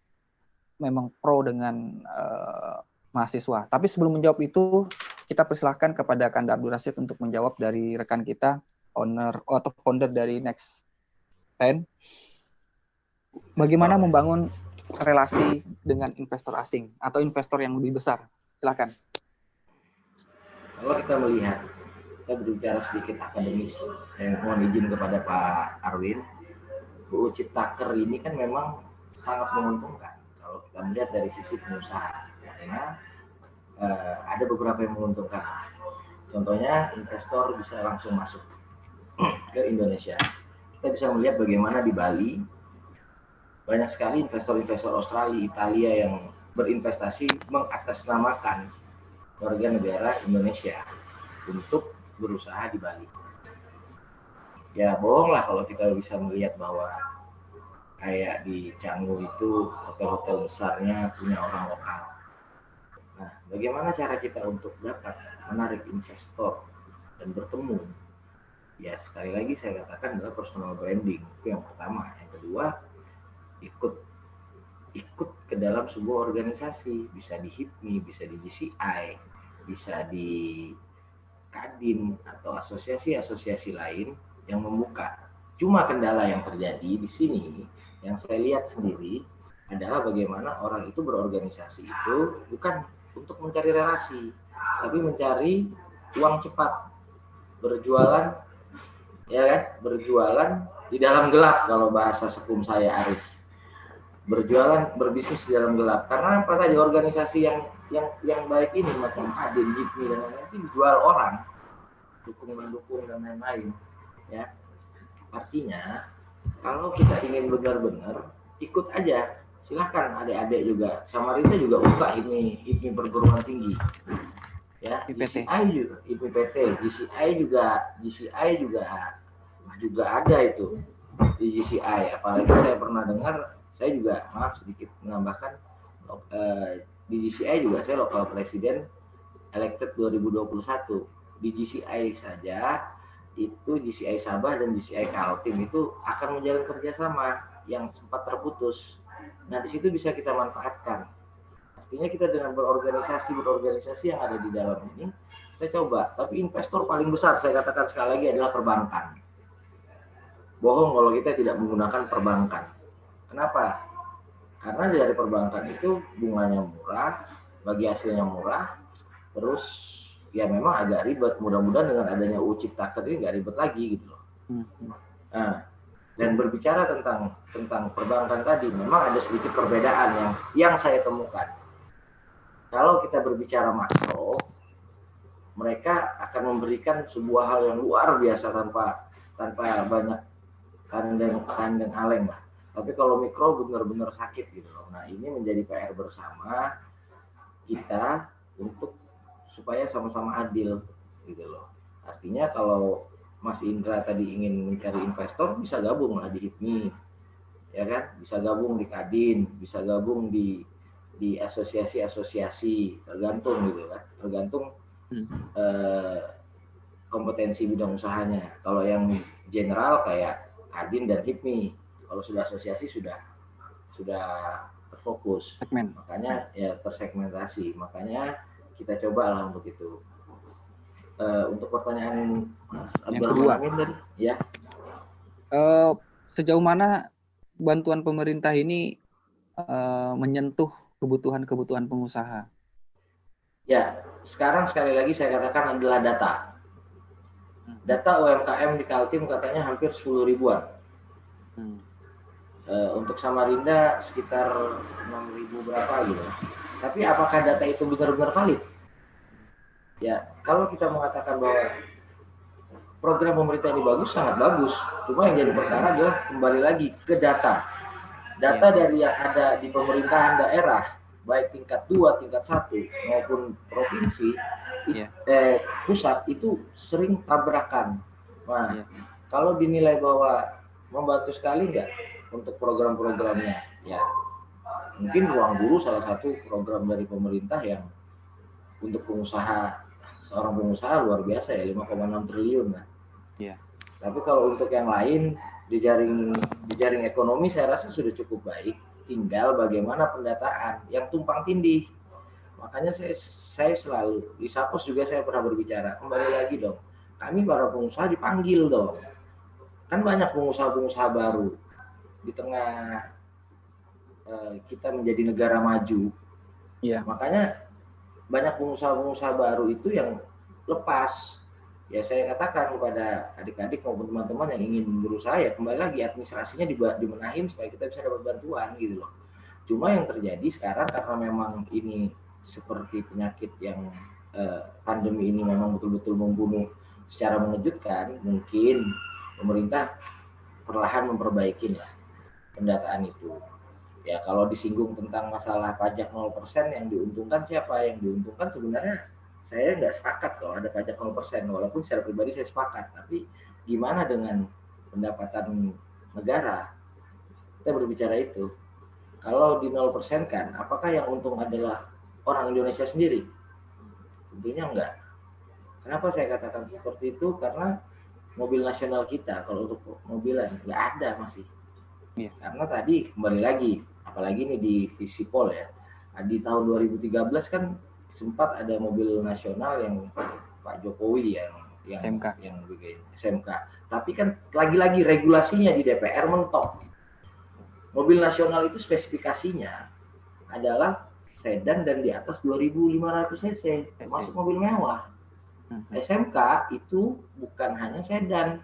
memang pro dengan mahasiswa. Tapi sebelum menjawab itu, kita persilahkan kepada Kanda Abdul Rashid untuk menjawab dari rekan kita, owner atau founder dari Nextin. Bagaimana membangun relasi dengan investor asing atau investor yang lebih besar? Silakan. Kalau kita melihat, kita berbicara sedikit akademis, saya mohon izin kepada Pak Arwin. UU Ciptaker ini kan memang sangat menguntungkan kalau kita melihat dari sisi pengusaha, karena ada beberapa yang menguntungkan. Contohnya investor bisa langsung masuk ke Indonesia. Kita bisa melihat bagaimana di Bali banyak sekali investor-investor Australia, Italia yang berinvestasi mengatasnamakan warga negara Indonesia untuk berusaha di Bali. Ya bohonglah kalau kita bisa melihat bahwa kayak di Canggu itu hotel-hotel besarnya punya orang lokal. Nah, bagaimana cara kita untuk dapat menarik investor dan bertemu? Ya, sekali lagi saya katakan adalah personal branding. Itu yang pertama. Yang kedua, ikut ke dalam sebuah organisasi, bisa di HIPMI, bisa di GCI, bisa di Kadin atau asosiasi-asosiasi lain yang membuka. Cuma kendala yang terjadi di sini yang saya lihat sendiri adalah bagaimana orang itu berorganisasi itu bukan untuk mencari relasi, tapi mencari uang cepat, berjualan, ya kan, berjualan di dalam gelap kalau bahasa sekum saya Aris. Berjualan, berbisnis di dalam gelap. Karena apa tadi, organisasi yang baik ini macam Kadin, HIPMI dan lain-lain itu dijual orang, dukung-mendukung dan lain-lain. Ya, artinya kalau kita ingin benar-benar ikut aja, silahkan adik-adik juga. Samarinda juga buka HIPMI perguruan tinggi. Ya, GCI juga, IPPT, GCI juga ada itu di GCI. Apalagi saya pernah dengar. Saya juga, maaf sedikit menambahkan, di GCI juga saya lokal presiden elected 2021. Di GCI saja, itu GCI Sabah dan GCI Kaltim itu akan menjalin kerjasama yang sempat terputus. Nah, di situ bisa kita manfaatkan. Artinya kita dengan berorganisasi yang ada di dalam ini, kita coba. Tapi investor paling besar, saya katakan sekali lagi, adalah perbankan. Bohong kalau kita tidak menggunakan perbankan. Kenapa? Karena dari perbankan itu bunganya murah, bagi hasilnya murah, terus ya memang agak ribet. Mudah-mudahan dengan adanya UU Ciptaker ini nggak ribet lagi gitu loh. Nah, dan berbicara tentang perbankan tadi, memang ada sedikit perbedaan yang saya temukan. Kalau kita berbicara makro, mereka akan memberikan sebuah hal yang luar biasa tanpa banyak tandeng aleng lah. Tapi kalau mikro benar-benar sakit gitu loh. Nah, ini menjadi PR bersama kita untuk supaya sama-sama adil gitu loh. Artinya kalau Mas Indra tadi ingin mencari investor, bisa gabung lah di HIPMI, ya kan? Bisa gabung di Kadin, bisa gabung di asosiasi-asosiasi, tergantung gitu kan. Tergantung kompetensi bidang usahanya. Kalau yang general kayak Kadin dan HIPMI. Kalau sudah asosiasi sudah terfokus, makanya ya tersegmentasi, makanya kita coba lah untuk itu. Untuk pertanyaan Mas Abdurrahman tadi, ya. Sejauh mana bantuan pemerintah ini menyentuh kebutuhan pengusaha? Ya, sekarang sekali lagi saya katakan adalah data. Data UMKM di Kaltim katanya hampir 10 ribuan. Untuk Samarinda sekitar 6.000 berapa gitu. Tapi apakah data itu benar-benar valid? Ya, kalau kita mengatakan bahwa program pemerintah ini bagus, sangat bagus. Cuma yang jadi perkara adalah kembali lagi ke data. Data dari yang ada di pemerintahan daerah, baik tingkat 2, tingkat 1 maupun provinsi, pusat itu sering tabrakan. Nah, kalau dinilai bahwa membantu sekali enggak untuk program-programnya, ya mungkin Ruang Guru salah satu program dari pemerintah yang untuk pengusaha, seorang pengusaha luar biasa ya, 5,6 triliun lah. Tapi kalau untuk yang lain di jaring ekonomi saya rasa sudah cukup baik, tinggal bagaimana pendataan yang tumpang tindih. Makanya saya selalu di Sapos juga saya pernah berbicara, kembali lagi dong, kami para pengusaha dipanggil dong. Kan banyak pengusaha-pengusaha baru di tengah kita menjadi negara maju. Makanya banyak pengusaha-pengusaha baru itu yang lepas. Ya saya katakan kepada adik-adik maupun teman-teman yang ingin berusaha, ya kembali lagi administrasinya dibenahin supaya kita bisa dapat bantuan gitu loh. Cuma yang terjadi sekarang karena memang ini seperti penyakit yang pandemi ini memang betul-betul membunuh secara mengejutkan, mungkin pemerintah perlahan memperbaiki lah pendataan itu. Ya kalau disinggung tentang masalah pajak 0% yang diuntungkan siapa? Yang diuntungkan sebenarnya saya nggak sepakat kalau ada pajak 0%, walaupun secara pribadi saya sepakat. Tapi gimana dengan pendapatan negara? Kita berbicara itu. Kalau di 0% kan, apakah yang untung adalah orang Indonesia sendiri? Tentunya enggak. Kenapa saya katakan seperti itu? Karena mobil nasional kita kalau untuk mobilan nggak ada masih. Iya. Karena tadi kembali lagi, apalagi ini di Visipol ya, di tahun 2013 kan sempat ada mobil nasional yang Pak Jokowi yang SMK. Tapi kan lagi-lagi regulasinya di DPR mentok. Mobil nasional itu spesifikasinya adalah sedan dan di atas 2.500 cc, termasuk mobil mewah. SMK itu bukan hanya sedan,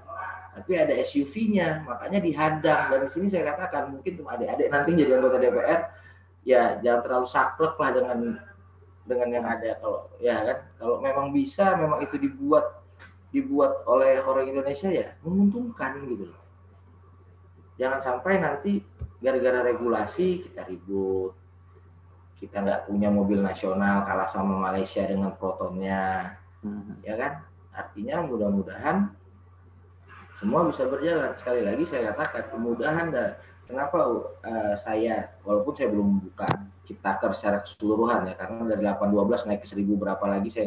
tapi ada SUV-nya, makanya dihadang. Dan di sini saya katakan mungkin adik-adik nanti jadi anggota DPR, ya jangan terlalu saklek lah dengan yang ada. Kalau ya kan, kalau memang bisa, memang itu dibuat oleh orang Indonesia ya menguntungkan gitu loh. Jangan sampai nanti gara-gara regulasi kita ribut, kita nggak punya mobil nasional, kalah sama Malaysia dengan Protonnya. Ya kan, artinya mudah-mudahan semua bisa berjalan. Sekali lagi saya katakan kemudahan dan kenapa saya walaupun saya belum buka Ciptaker secara keseluruhan ya, karena dari 812 naik ke 1000 berapa lagi saya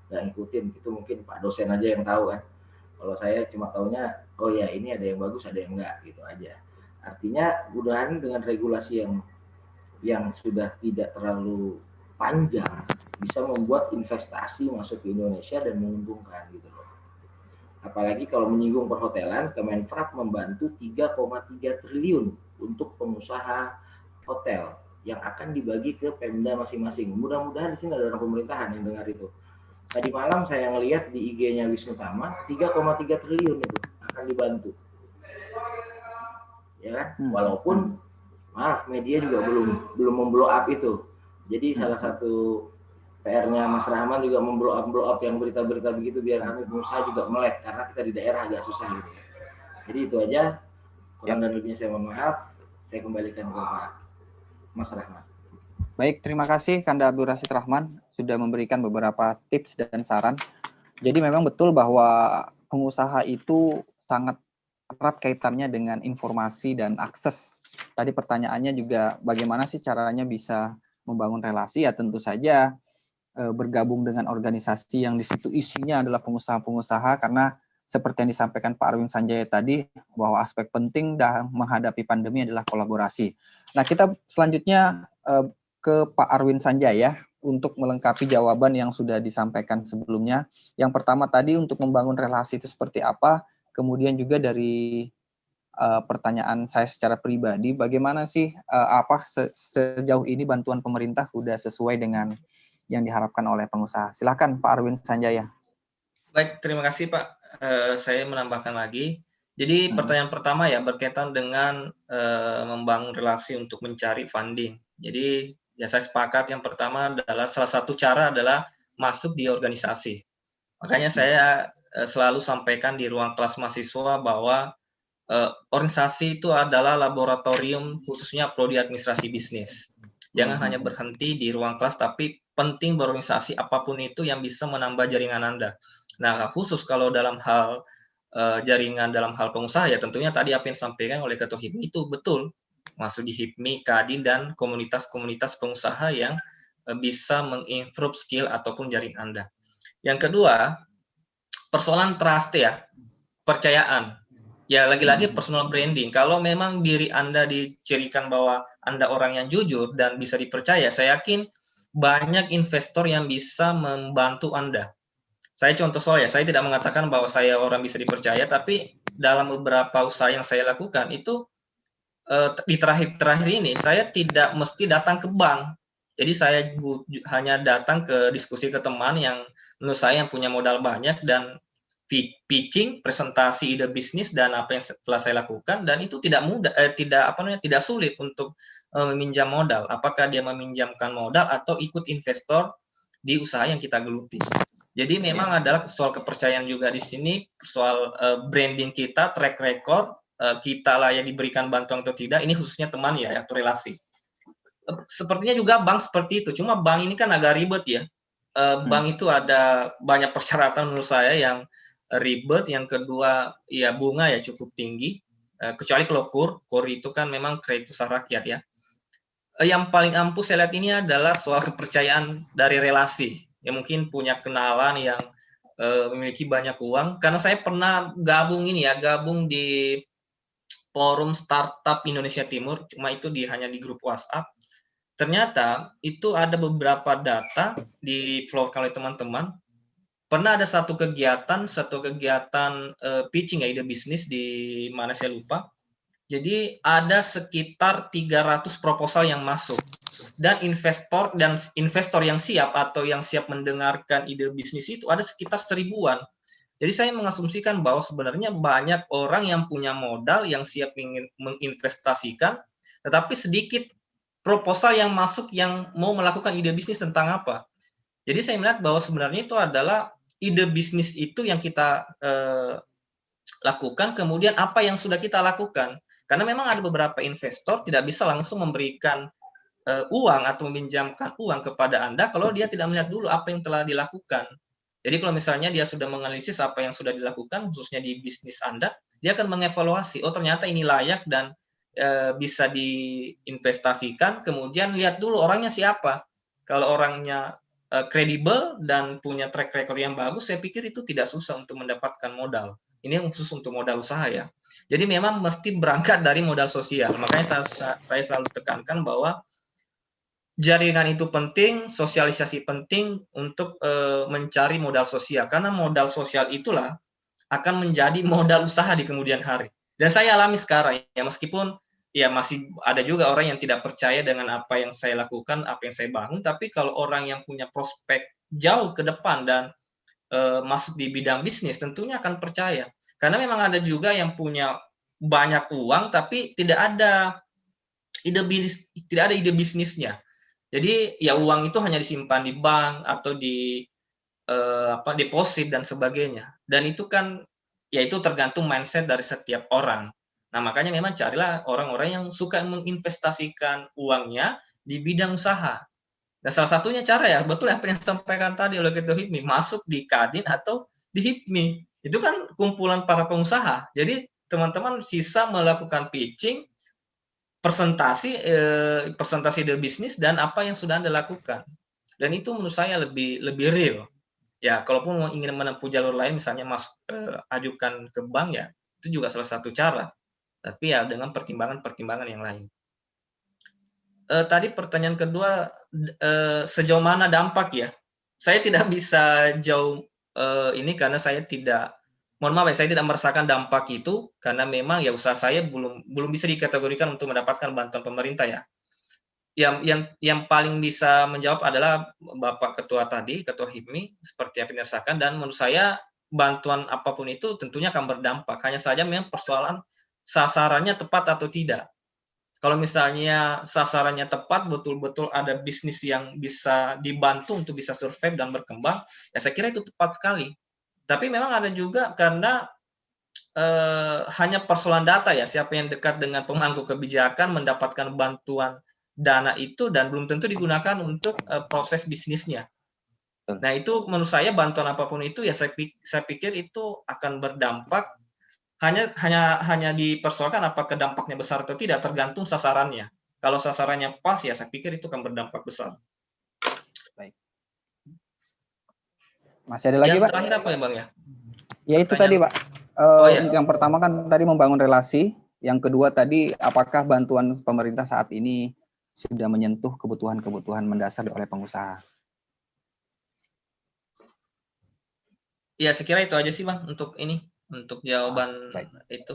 nggak ngikutin, itu mungkin Pak dosen aja yang tahu kan. Kalau saya cuma taunya oh ya ini ada yang bagus ada yang enggak gitu aja. Artinya mudahan dengan regulasi yang sudah tidak terlalu panjang bisa membuat investasi masuk ke Indonesia dan menguntungkan gitu loh. Apalagi kalau menyinggung perhotelan, Kemenfrap membantu 3,3 triliun untuk pengusaha hotel yang akan dibagi ke Pemda masing-masing. Mudah-mudahan di sini ada orang pemerintahan yang dengar itu. Tadi malam saya ngelihat di IG-nya Wisnu Tama 3,3 triliun itu akan dibantu. Ya kan? Walaupun maaf media juga belum memblow up itu. Jadi salah satu PR-nya Mas Rahman juga memblow up yang berita-berita begitu biar kami pengusaha juga melek karena kita di daerah agak susah gitu. Jadi itu aja, kurang dan lebihnya saya mohon maaf. Saya kembalikan ke Pak Mas Rahman. Baik, terima kasih Kanda Abdul Rasid Rahman sudah memberikan beberapa tips dan saran. Jadi memang betul bahwa pengusaha itu sangat erat kaitannya dengan informasi dan akses. Tadi pertanyaannya juga bagaimana sih caranya bisa membangun relasi, ya tentu saja bergabung dengan organisasi yang di situ isinya adalah pengusaha-pengusaha, karena seperti yang disampaikan Pak Arwin Sanjaya tadi bahwa aspek penting dalam menghadapi pandemi adalah kolaborasi. Nah, kita selanjutnya ke Pak Arwin Sanjaya untuk melengkapi jawaban yang sudah disampaikan sebelumnya. Yang pertama tadi untuk membangun relasi itu seperti apa, kemudian juga dari pertanyaan saya secara pribadi, bagaimana sih sejauh ini bantuan pemerintah sudah sesuai dengan yang diharapkan oleh pengusaha. Silakan Pak Arwin Sanjaya. Baik, terima kasih Pak. Saya menambahkan lagi. Jadi pertanyaan pertama ya berkaitan dengan membangun relasi untuk mencari funding. Jadi ya saya sepakat yang pertama adalah salah satu cara adalah masuk di organisasi. Makanya saya selalu sampaikan di ruang kelas mahasiswa bahwa organisasi itu adalah laboratorium khususnya prodi administrasi bisnis. Jangan hanya berhenti di ruang kelas, tapi penting berorganisasi apapun itu yang bisa menambah jaringan Anda. Nah, khusus kalau dalam hal jaringan dalam hal pengusaha, ya tentunya tadi apa yang disampaikan oleh Ketua HIPMI itu betul. Masuk di HIPMI, Kadin, dan komunitas-komunitas pengusaha yang bisa mengimprove skill ataupun jaringan Anda. Yang kedua, persoalan trust ya, percayaan. Ya lagi-lagi personal branding. Kalau memang diri Anda dicirikan bahwa Anda orang yang jujur dan bisa dipercaya, saya yakin banyak investor yang bisa membantu Anda. Saya contoh soal ya, saya tidak mengatakan bahwa saya orang bisa dipercaya, tapi dalam beberapa usaha yang saya lakukan itu di terakhir ini saya tidak mesti datang ke bank. Jadi saya hanya datang ke diskusi ke teman yang menurut saya yang punya modal banyak dan pitching, presentasi ide bisnis dan apa yang telah saya lakukan, dan itu tidak mudah, tidak sulit untuk meminjam modal. Apakah dia meminjamkan modal atau ikut investor di usaha yang kita geluti. Jadi memang adalah soal kepercayaan juga di sini, soal branding kita, track record, kita layak diberikan bantuan atau tidak. Ini khususnya teman ya, atau relasi. Sepertinya juga bank seperti itu. Cuma bank ini kan agak ribet ya. Bank itu ada banyak persyaratan menurut saya yang ribet. Yang kedua, ya bunga ya cukup tinggi. Kecuali kalau KUR itu kan memang kredit usaha rakyat ya. yang paling ampuh saya lihat ini adalah soal kepercayaan dari relasi. Ya mungkin punya kenalan yang memiliki banyak uang. Karena saya pernah gabung di forum startup Indonesia Timur, cuma itu hanya di grup WhatsApp. Ternyata itu ada beberapa data di floor oleh teman-teman. Pernah ada satu kegiatan pitching ya, ide bisnis di mana saya lupa. Jadi ada sekitar 300 proposal yang masuk. Dan investor yang siap atau yang siap mendengarkan ide bisnis itu ada sekitar 1000-an. Jadi saya mengasumsikan bahwa sebenarnya banyak orang yang punya modal yang siap ingin menginvestasikan, tetapi sedikit proposal yang masuk yang mau melakukan ide bisnis tentang apa. Jadi saya melihat bahwa sebenarnya itu adalah ide bisnis itu yang kita lakukan, kemudian apa yang sudah kita lakukan. Karena memang ada beberapa investor tidak bisa langsung memberikan uang atau meminjamkan uang kepada Anda kalau dia tidak melihat dulu apa yang telah dilakukan. Jadi kalau misalnya dia sudah menganalisis apa yang sudah dilakukan, khususnya di bisnis Anda, dia akan mengevaluasi, oh ternyata ini layak dan bisa diinvestasikan, kemudian lihat dulu orangnya siapa. Kalau orangnya kredibel dan punya track record yang bagus, saya pikir itu tidak susah untuk mendapatkan modal. Ini khusus untuk modal usaha ya. Jadi memang mesti berangkat dari modal sosial. Makanya saya selalu tekankan bahwa jaringan itu penting, sosialisasi penting untuk mencari modal sosial. Karena modal sosial itulah akan menjadi modal usaha di kemudian hari. Dan saya alami sekarang, ya meskipun ya masih ada juga orang yang tidak percaya dengan apa yang saya lakukan, apa yang saya bangun, tapi kalau orang yang punya prospek jauh ke depan dan masuk di bidang bisnis, tentunya akan percaya. Karena memang ada juga yang punya banyak uang, tapi tidak ada ide bisnisnya. Jadi ya uang itu hanya disimpan di bank atau di deposit dan sebagainya. Dan itu kan ya itu tergantung mindset dari setiap orang. Nah, makanya memang carilah orang-orang yang suka menginvestasikan uangnya di bidang usaha. Nah, salah satunya cara ya, betul apa yang disampaikan tadi oleh Ketua HIPMI, masuk di Kadin atau di HIPMI. Itu kan kumpulan para pengusaha. Jadi teman-teman sisa melakukan pitching, presentasi ide bisnis dan apa yang sudah Anda lakukan. Dan itu menurut saya lebih real. Ya, kalaupun ingin menempuh jalur lain, misalnya ajukan ke bank ya, itu juga salah satu cara. Tapi ya dengan pertimbangan-pertimbangan yang lain. Tadi pertanyaan kedua, sejauh mana dampak ya? Saya tidak bisa jauh ini karena saya tidak, mohon maaf ya, saya tidak merasakan dampak itu karena memang ya usaha saya belum bisa dikategorikan untuk mendapatkan bantuan pemerintah ya. Yang paling bisa menjawab adalah Bapak Ketua tadi, Ketua HIPMI, seperti yang dirasakan, dan menurut saya bantuan apapun itu tentunya akan berdampak. Hanya saja memang persoalan sasarannya tepat atau tidak. Kalau misalnya sasarannya tepat, betul-betul ada bisnis yang bisa dibantu untuk bisa survive dan berkembang, ya saya kira itu tepat sekali. Tapi memang ada juga karena hanya persoalan data ya, siapa yang dekat dengan pemangku kebijakan mendapatkan bantuan dana itu dan belum tentu digunakan untuk proses bisnisnya. Nah itu menurut saya bantuan apapun itu ya saya pikir itu akan berdampak, hanya dipersoalkan apakah dampaknya besar atau tidak tergantung sasarannya. Kalau sasarannya pas ya saya pikir itu akan berdampak besar. Baik. Masih ada lagi yang Pak? Terakhir apa ya Bang ya? Ya itu tadi Pak. Yang pertama kan tadi membangun relasi. Yang kedua tadi apakah bantuan pemerintah saat ini sudah menyentuh kebutuhan-kebutuhan mendasar oleh pengusaha? Ya saya kira itu aja sih Bang untuk jawaban itu.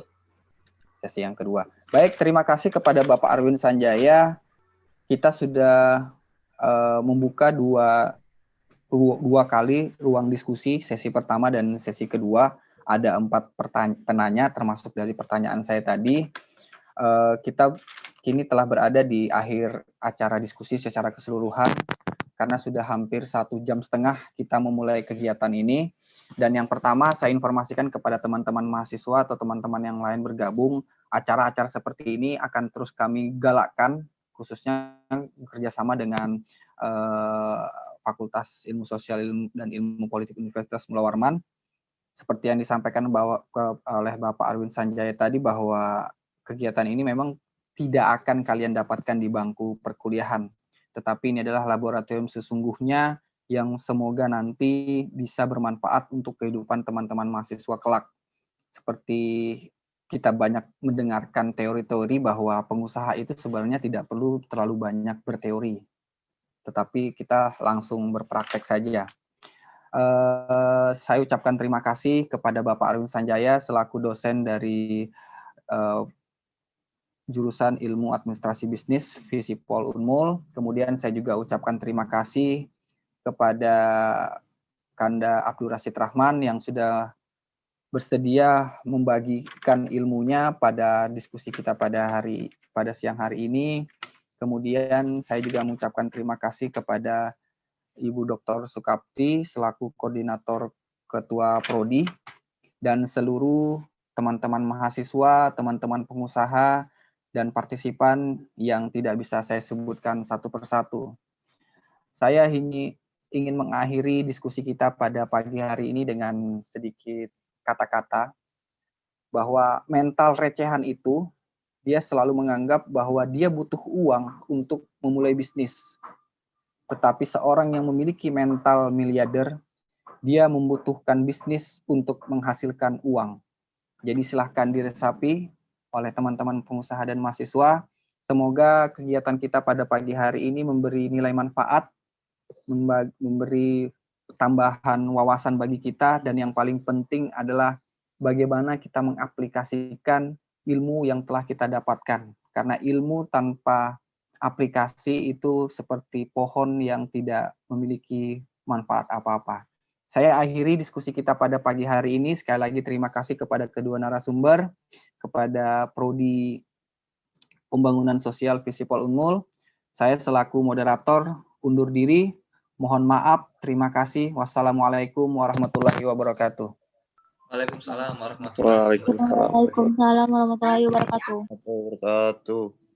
Sesi yang kedua. Baik, terima kasih kepada Bapak Arwin Sanjaya. Kita sudah membuka dua kali ruang diskusi, sesi pertama dan sesi kedua. Ada 4 penanya, termasuk dari pertanyaan saya tadi. Kita kini telah berada di akhir acara diskusi secara keseluruhan, karena sudah hampir 1,5 jam kita memulai kegiatan ini. Dan yang pertama saya informasikan kepada teman-teman mahasiswa atau teman-teman yang lain bergabung, acara-acara seperti ini akan terus kami galakkan, khususnya bekerjasama dengan Fakultas Ilmu Sosial dan Ilmu Politik Universitas Mula Warman. Seperti yang disampaikan oleh Bapak Arwin Sanjaya tadi, bahwa kegiatan ini memang tidak akan kalian dapatkan di bangku perkuliahan. Tetapi ini adalah laboratorium sesungguhnya yang semoga nanti bisa bermanfaat untuk kehidupan teman-teman mahasiswa kelak. Seperti kita banyak mendengarkan teori-teori bahwa pengusaha itu sebenarnya tidak perlu terlalu banyak berteori, tetapi kita langsung berpraktek saja. Saya ucapkan terima kasih kepada Bapak Arwin Sanjaya selaku dosen dari jurusan Ilmu Administrasi Bisnis Visipol Unmul. Kemudian saya juga ucapkan terima kasih kepada Kanda Abdul Rashid Rahman yang sudah bersedia membagikan ilmunya pada diskusi kita pada siang hari ini. Kemudian saya juga mengucapkan terima kasih kepada Ibu Dr. Sukapti selaku koordinator Ketua Prodi dan seluruh teman-teman mahasiswa, teman-teman pengusaha, dan partisipan yang tidak bisa saya sebutkan satu persatu. Saya ingin mengakhiri diskusi kita pada pagi hari ini dengan sedikit kata-kata bahwa mental recehan itu dia selalu menganggap bahwa dia butuh uang untuk memulai bisnis. Tetapi seorang yang memiliki mental miliarder, dia membutuhkan bisnis untuk menghasilkan uang. Jadi silahkan diresapi oleh teman-teman pengusaha dan mahasiswa. Semoga kegiatan kita pada pagi hari ini memberi nilai manfaat, memberi tambahan wawasan bagi kita, dan yang paling penting adalah bagaimana kita mengaplikasikan ilmu yang telah kita dapatkan. Karena ilmu tanpa aplikasi itu seperti pohon yang tidak memiliki manfaat apa-apa. Saya akhiri diskusi kita pada pagi hari ini. Sekali lagi terima kasih kepada kedua narasumber, kepada Prodi Pembangunan Sosial Visipol Unmul. Saya selaku moderator undur diri. Mohon maaf, terima kasih. Wassalamualaikum warahmatullahi wabarakatuh. Waalaikumsalam warahmatullahi wabarakatuh. Waalaikumsalam warahmatullahi wabarakatuh. Wabarakatuh.